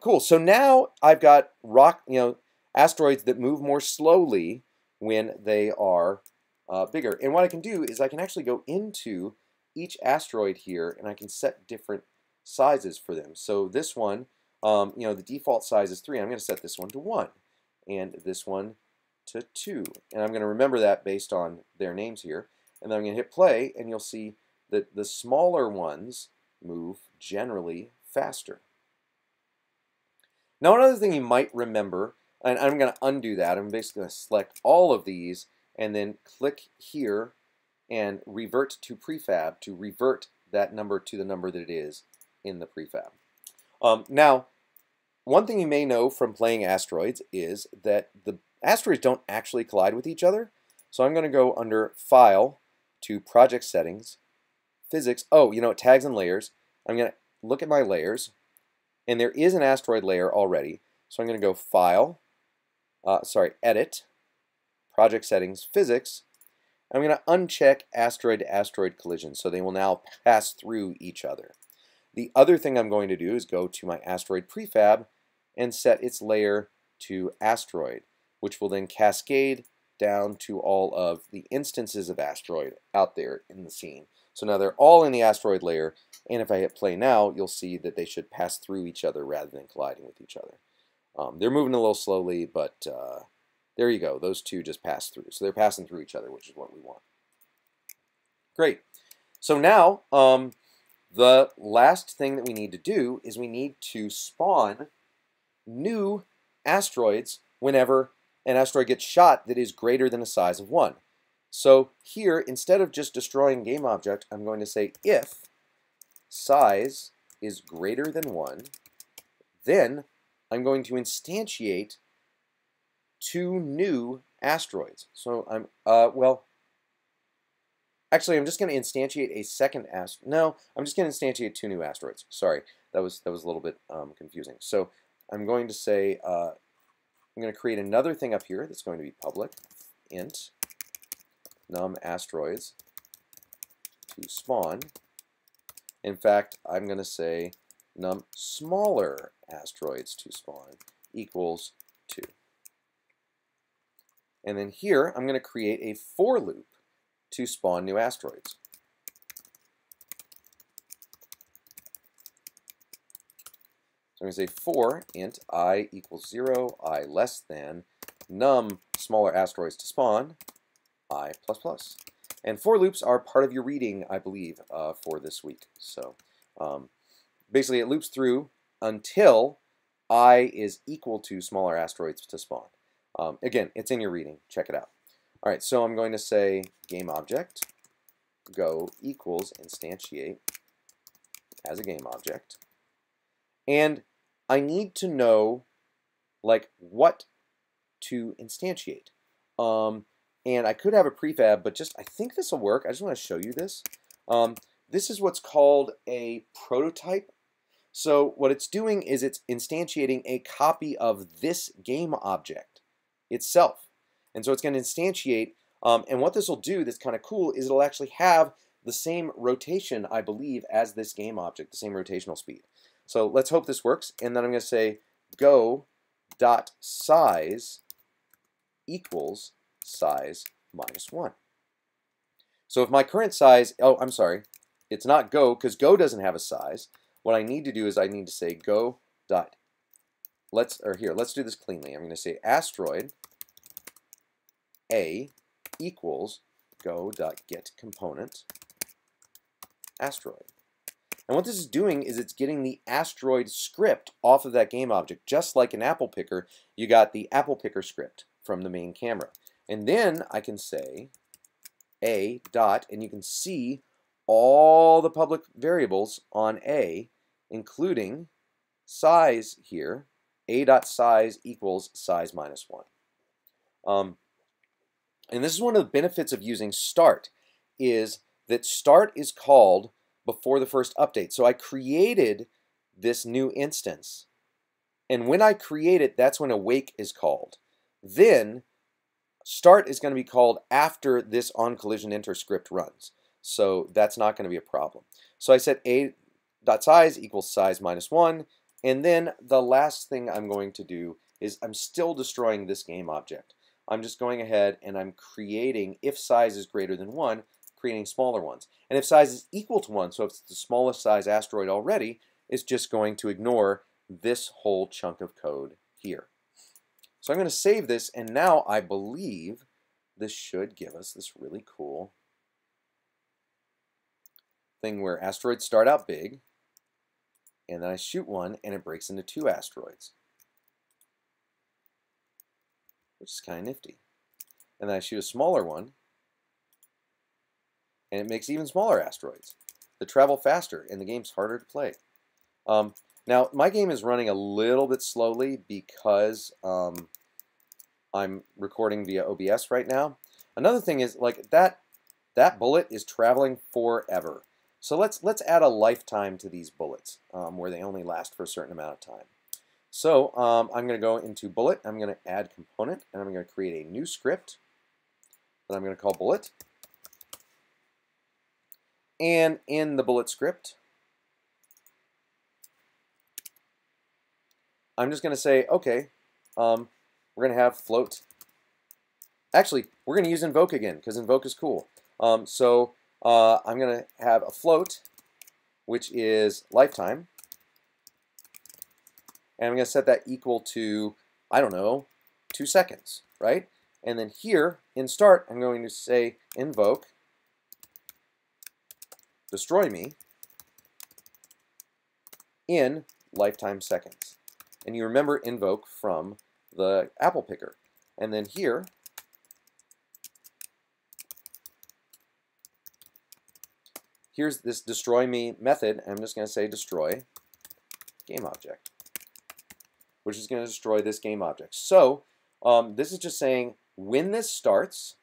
Cool. So now I've got asteroids that move more slowly when they are bigger. And what I can do is I can actually go into each asteroid here and I can set different sizes for them. So this one, the default size is 3. I'm going to set this one to 1 and this one to 2. And I'm going to remember that based on their names here. And then I'm going to hit play and you'll see that the smaller ones move generally faster. Now another thing you might remember, and I'm going to undo that, I'm basically going to select all of these and then click here and revert to prefab to revert that number to the number that it is in the prefab. Now, one thing you may know from playing asteroids is that the asteroids don't actually collide with each other. So I'm going to go under File to Project Settings, Physics, Tags and Layers. I'm going to look at my layers, and there is an asteroid layer already. So I'm going to go File, Edit, Project Settings, Physics. I'm going to uncheck asteroid-to-asteroid collision, so they will now pass through each other. The other thing I'm going to do is go to my asteroid prefab and set its layer to asteroid, which will then cascade down to all of the instances of asteroid out there in the scene. So now they're all in the asteroid layer, and if I hit play now, you'll see that they should pass through each other rather than colliding with each other. They're moving a little slowly, but there you go. Those two just pass through. So they're passing through each other, which is what we want. Great. So now, the last thing that we need to do is we need to spawn new asteroids whenever an asteroid gets shot that is greater than a size of 1. So here, instead of just destroying game object, I'm going to say if size is greater than 1, then I'm going to instantiate 2 new asteroids. So I'm, actually, I'm just going to instantiate a second asteroid. No, I'm just going to instantiate 2 new asteroids. Sorry, that was a little bit confusing. So I'm going to say, I'm going to create another thing up here that's going to be public, int num asteroids to spawn. In fact, I'm going to say num smaller asteroids to spawn equals 2. And then here, I'm going to create a for loop to spawn new asteroids. So I'm going to say for int I equals 0, I less than num smaller asteroids to spawn, I plus plus. And for loops are part of your reading, I believe, for this week. So basically it loops through until I is equal to smaller asteroids to spawn. Again, it's in your reading. Check it out. All right, so I'm going to say game object go equals instantiate as a game object. And I need to know like what to instantiate. And I could have a prefab, but I think this will work. I just want to show you this. This is what's called a prototype. So what it's doing is it's instantiating a copy of this game object itself. And so it's going to instantiate, and what this will do that's kind of cool is it'll actually have the same rotation, I believe, as this game object, the same rotational speed. So let's hope this works. And then I'm going to say go.size equals size minus 1. So if my current size, oh, I'm sorry, it's not go because go doesn't have a size. What I need to do is I need to say go dot, let's do this cleanly. I'm going to say asteroid A equals go dot get component asteroid. And what this is doing is it's getting the asteroid script off of that game object. Just like an apple picker, you got the apple picker script from the main camera. And then I can say a dot, and you can see all the public variables on A, including size here. A dot size equals size minus 1. And this is one of the benefits of using start, is that start is called before the first update. So I created this new instance, and when I create it, that's when awake is called. Then start is going to be called after this onCollisionEnter script runs. So that's not going to be a problem. So I said a.size equals size minus 1, and then the last thing I'm going to do is I'm still destroying this game object. I'm just going ahead and I'm creating, if size is greater than 1, creating smaller ones. And if size is equal to 1, so if it's the smallest size asteroid already, it's just going to ignore this whole chunk of code here. So I'm going to save this, and now I believe this should give us this really cool thing where asteroids start out big, and then I shoot one, and it breaks into 2 asteroids, which is kind of nifty. And then I shoot a smaller one, and it makes even smaller asteroids that travel faster, and the game's harder to play. Now, my game is running a little bit slowly because I'm recording via OBS right now. Another thing is, like, that bullet is traveling forever. So let's add a lifetime to these bullets where they only last for a certain amount of time. So I'm going to go into bullet, I'm going to add component, and I'm going to create a new script that I'm going to call bullet. And in the bullet script, I'm just going to say, okay, we're going to have float. Actually, we're going to use invoke again because invoke is cool. So I'm going to have a float, which is lifetime. And I'm going to set that equal to, I don't know, 2 seconds, right? And then here in start, I'm going to say invoke destroy me in lifetime seconds. And you remember invoke from the apple picker. And then here, here's this destroy me method. I'm just going to say destroy game object, which is going to destroy this game object. So this is just saying when this starts,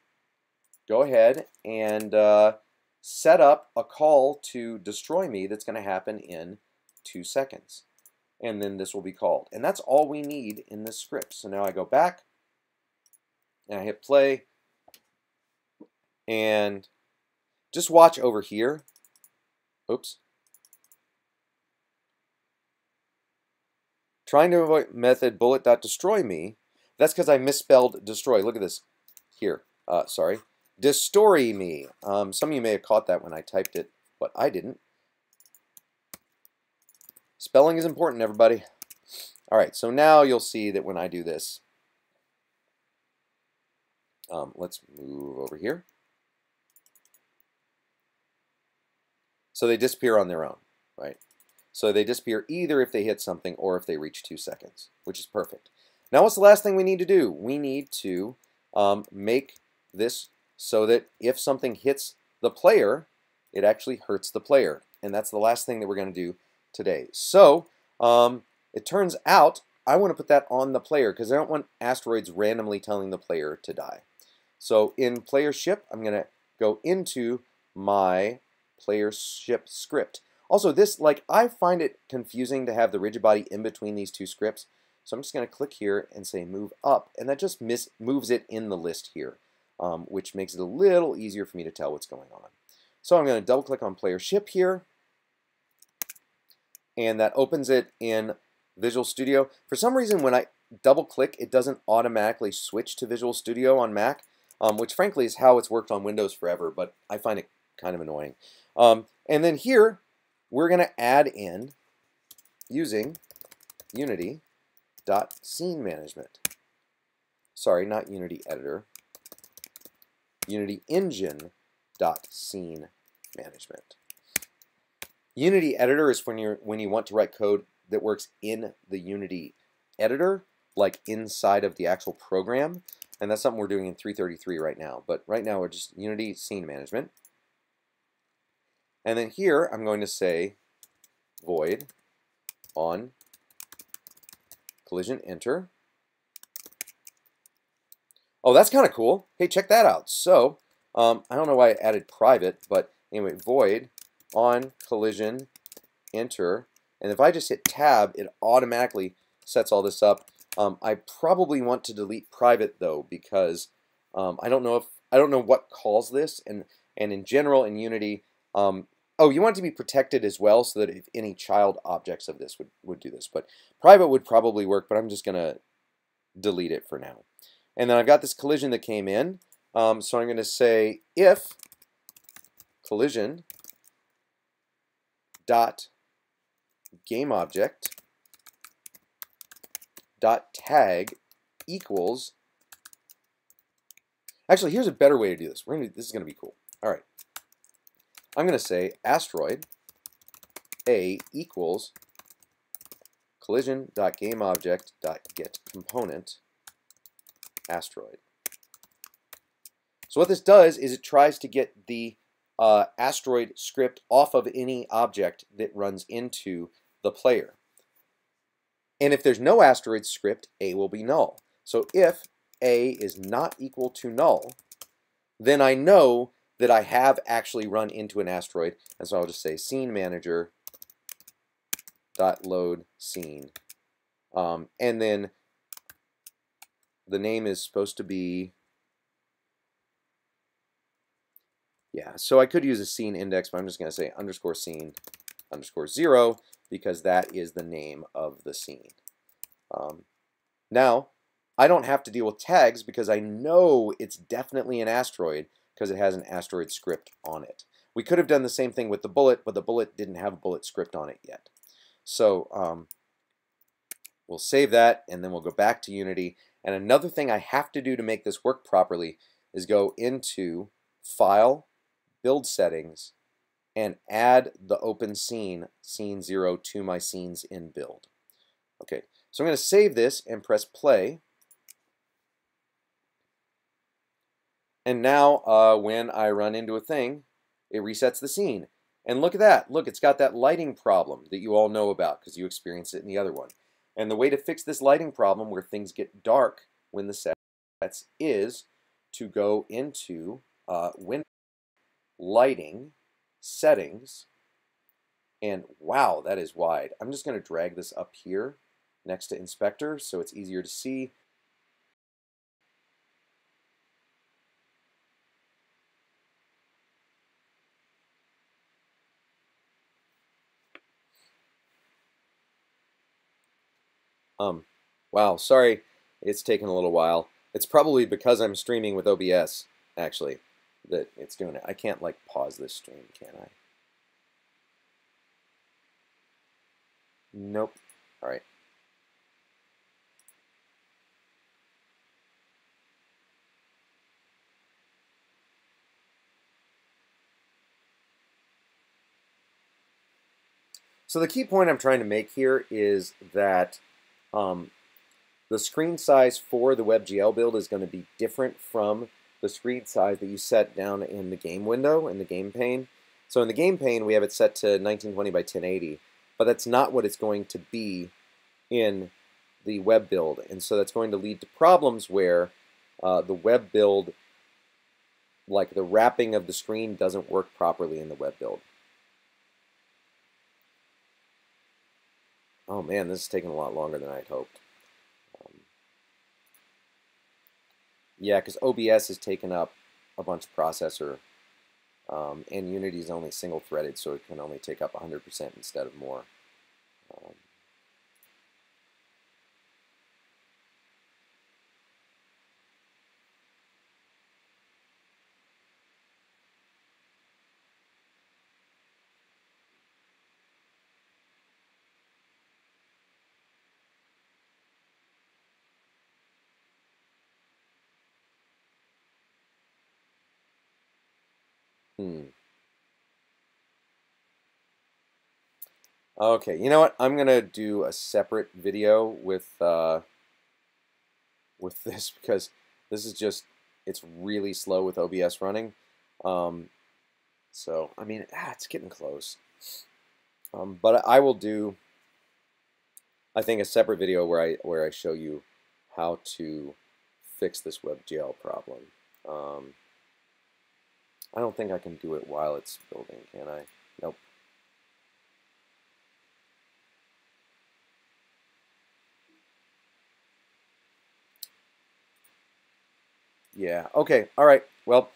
go ahead and set up a call to destroy me that's going to happen in 2 seconds. And then this will be called. And that's all we need in this script. So now I go back and I hit play. And just watch over here. Oops. Trying to avoid method bullet.destroy me. That's because I misspelled destroy. Look at this here. Sorry. Destory me. Some of you may have caught that when I typed it, but I didn't. Spelling is important, everybody. All right, so now you'll see that when I do this, let's move over here. So they disappear on their own, right? So they disappear either if they hit something or if they reach 2 seconds, which is perfect. Now what's the last thing we need to do? We need to make this so that if something hits the player, it actually hurts the player. And that's the last thing that we're going to do today. So it turns out I want to put that on the player because I don't want asteroids randomly telling the player to die. So in player ship, I'm going to go into my player ship script. Also, this, I find it confusing to have the rigid body in between these two scripts. So I'm just going to click here and say move up, and that just moves it in the list here, which makes it a little easier for me to tell what's going on. So I'm going to double click on player ship here, and that opens it in Visual Studio. For some reason, when I double click, it doesn't automatically switch to Visual Studio on Mac, which frankly is how it's worked on Windows forever, but I find it kind of annoying. And then here, we're going to add in using Unity.scene management. Sorry, not Unity editor. Unity engine.scene management. Unity editor is when you want to write code that works in the Unity editor, like inside of the actual program. And that's something we're doing in 3.33 right now. But right now we're just Unity scene management. And then here I'm going to say void on collision enter. Oh, that's kind of cool. Hey, check that out. So I don't know why I added private, but anyway, void on collision enter. And if I just hit tab, it automatically sets all this up. I probably want to delete private though, because I don't know what calls this, and in general in Unity, oh, you want it to be protected as well, so that if any child objects of this would do this. But private would probably work, but I'm just gonna delete it for now. And then I've got this collision that came in, so I'm gonna say if collision dot game object dot tag equals. Actually, here's a better way to do this. This is going to be cool. All right. I'm going to say asteroid A equals collision.gameObject.getComponent asteroid. So what this does is it tries to get the asteroid script off of any object that runs into the player. And if there's no asteroid script, A will be null. So if A is not equal to null, then I know that I have actually run into an asteroid. And so I'll just say scene manager dot load scene. And then the name is supposed to be, yeah, so I could use a scene index, but I'm just going to say underscore scene underscore 0, because that is the name of the scene. Now, I don't have to deal with tags because I know it's definitely an asteroid because it has an asteroid script on it. We could have done the same thing with the bullet, but the bullet didn't have a bullet script on it yet. So we'll save that, and then we'll go back to Unity. And another thing I have to do to make this work properly is go into File, Build Settings, and add the open scene, scene 0, to my scenes in build. Okay, so I'm going to save this and press play. And now when I run into a thing, it resets the scene. And look at that. Look, it's got that lighting problem that you all know about because you experienced it in the other one. And the way to fix this lighting problem where things get dark when the sets is to go into Window, Lighting, Settings, and wow, that is wide. I'm just going to drag this up here next to Inspector so it's easier to see. Wow, sorry, it's taken a little while. It's probably because I'm streaming with OBS, actually, that it's doing it. I can't, like, pause this stream, can I? Nope. All right. So the key point I'm trying to make here is that the screen size for the WebGL build is going to be different from the screen size that you set down in the game window, in the game pane. So in the game pane, we have it set to 1920 by 1080, but that's not what it's going to be in the web build. And so that's going to lead to problems where the web build, like the wrapping of the screen, doesn't work properly in the web build. Oh man, this is taking a lot longer than I had hoped. Yeah, because OBS has taken up a bunch of processor, and Unity is only single-threaded, so it can only take up 100% instead of more. Okay, you know what? I'm gonna do a separate video with this because this is just, it's really slow with OBS running. So I mean, it's getting close. But I will do, I think, a separate video where I show you how to fix this WebGL problem. I don't think I can do it while it's building, can I? Nope. Yeah. Okay. All right. Well,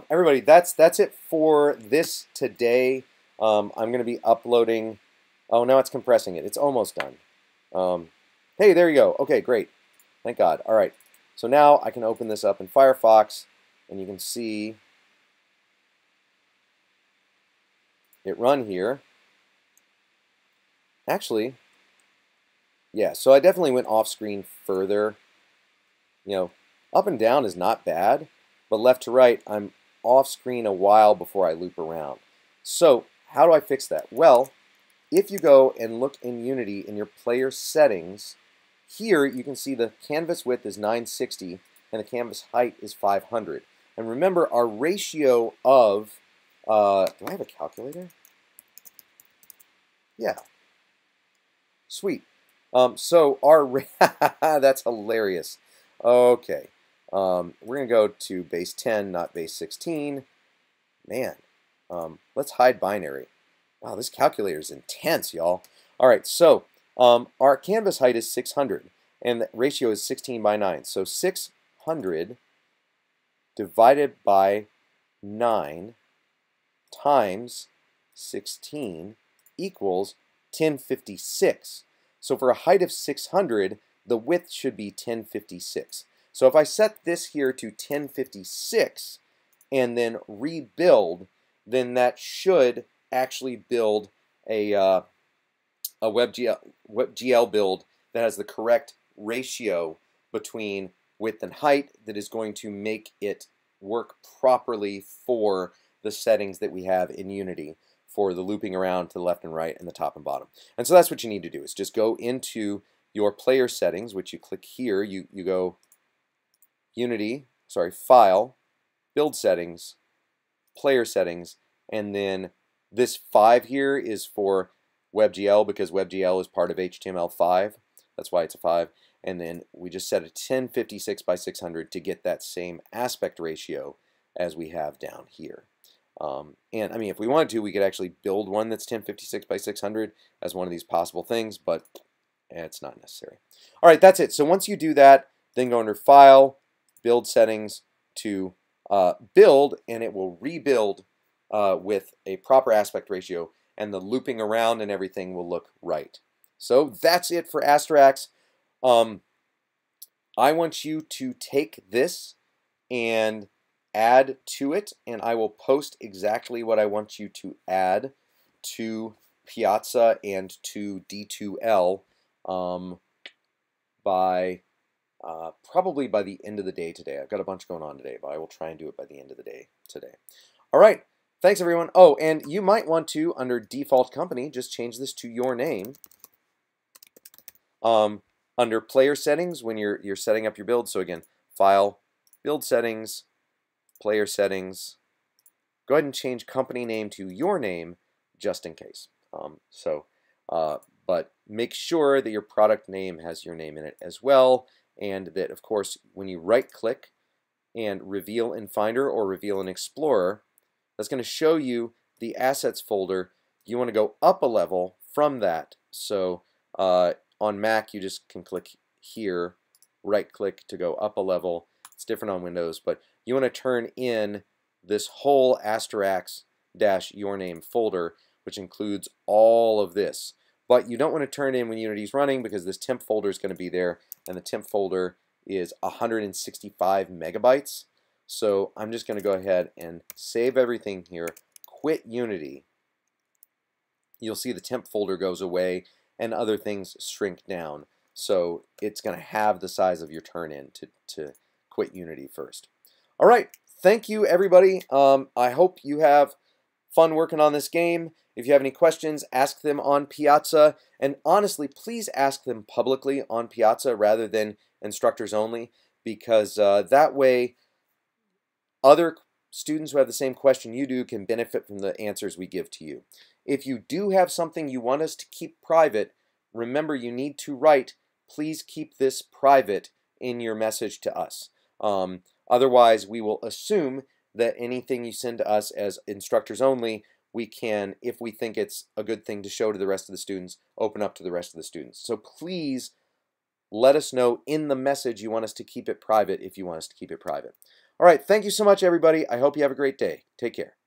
everybody, that's it for this today. I'm going to be uploading. Oh, now it's compressing it. It's almost done. Hey, there you go. Okay, great. Thank God. All right. So now I can open this up in Firefox, and you can see it run here. Actually, yeah. So I definitely went off screen further. You know, up and down is not bad, but left to right, I'm off screen a while before I loop around. So how do I fix that? Well, if you go and look in Unity in your player settings, here you can see the canvas width is 960 and the canvas height is 500. And remember, our ratio of, do I have a calculator? Yeah. Sweet. So our, that's hilarious. Okay. We're going to go to base 10, not base 16. Man, let's hide binary. Wow, this calculator is intense, y'all. All right, so our canvas height is 600, and the ratio is 16 by 9. So 600 divided by 9 times 16 equals 1056. So for a height of 600, the width should be 1056. So if I set this here to 1056 and then rebuild, then that should actually build a WebGL build that has the correct ratio between width and height that is going to make it work properly for the settings that we have in Unity for the looping around to the left and right and the top and bottom. And so that's what you need to do, is just go into your player settings, which you click here. You go File, Build Settings, Player Settings, and then this 5 here is for WebGL because WebGL is part of HTML5. That's why it's a 5. And then we just set a 1056 by 600 to get that same aspect ratio as we have down here. And I mean, if we wanted to, we could actually build one that's 1056 by 600 as one of these possible things, but it's not necessary. All right, that's it. So once you do that, then go under File, Build Settings to build, and it will rebuild with a proper aspect ratio, and the looping around and everything will look right. So that's it for AsteraX. I want you to take this and add to it, and I will post exactly what I want you to add to Piazza and to D2L by probably by the end of the day today. I've got a bunch going on today, but I will try and do it by the end of the day today. All right. Thanks, everyone. Oh, and you might want to, under default company, just change this to your name. Under player settings, when you're setting up your build, so again, file, build settings, player settings, go ahead and change company name to your name just in case. But make sure that your product name has your name in it as well, and that, of course, when you right-click and reveal in Finder or reveal in Explorer, that's going to show you the assets folder. You want to go up a level from that. So on Mac, you just can click here, right-click to go up a level. It's different on Windows, but you want to turn in this whole AsteraX-your name folder, which includes all of this. But you don't want to turn in when Unity's running because this temp folder is going to be there, and the temp folder is 165 megabytes. So I'm just going to go ahead and save everything here, quit Unity. You'll see the temp folder goes away and other things shrink down. So it's going to have the size of your turn-in to quit Unity first. All right, thank you, everybody. I hope you have fun working on this game. If you have any questions, ask them on Piazza. And honestly, please ask them publicly on Piazza rather than instructors only, because that way other students who have the same question you do can benefit from the answers we give to you. If you do have something you want us to keep private, remember you need to write, please keep this private in your message to us. Otherwise, we will assume that anything you send to us as instructors only, we can, if we think it's a good thing to show to the rest of the students, open up to the rest of the students. So please let us know in the message you want us to keep it private if you want us to keep it private. All right, thank you so much, everybody. I hope you have a great day. Take care.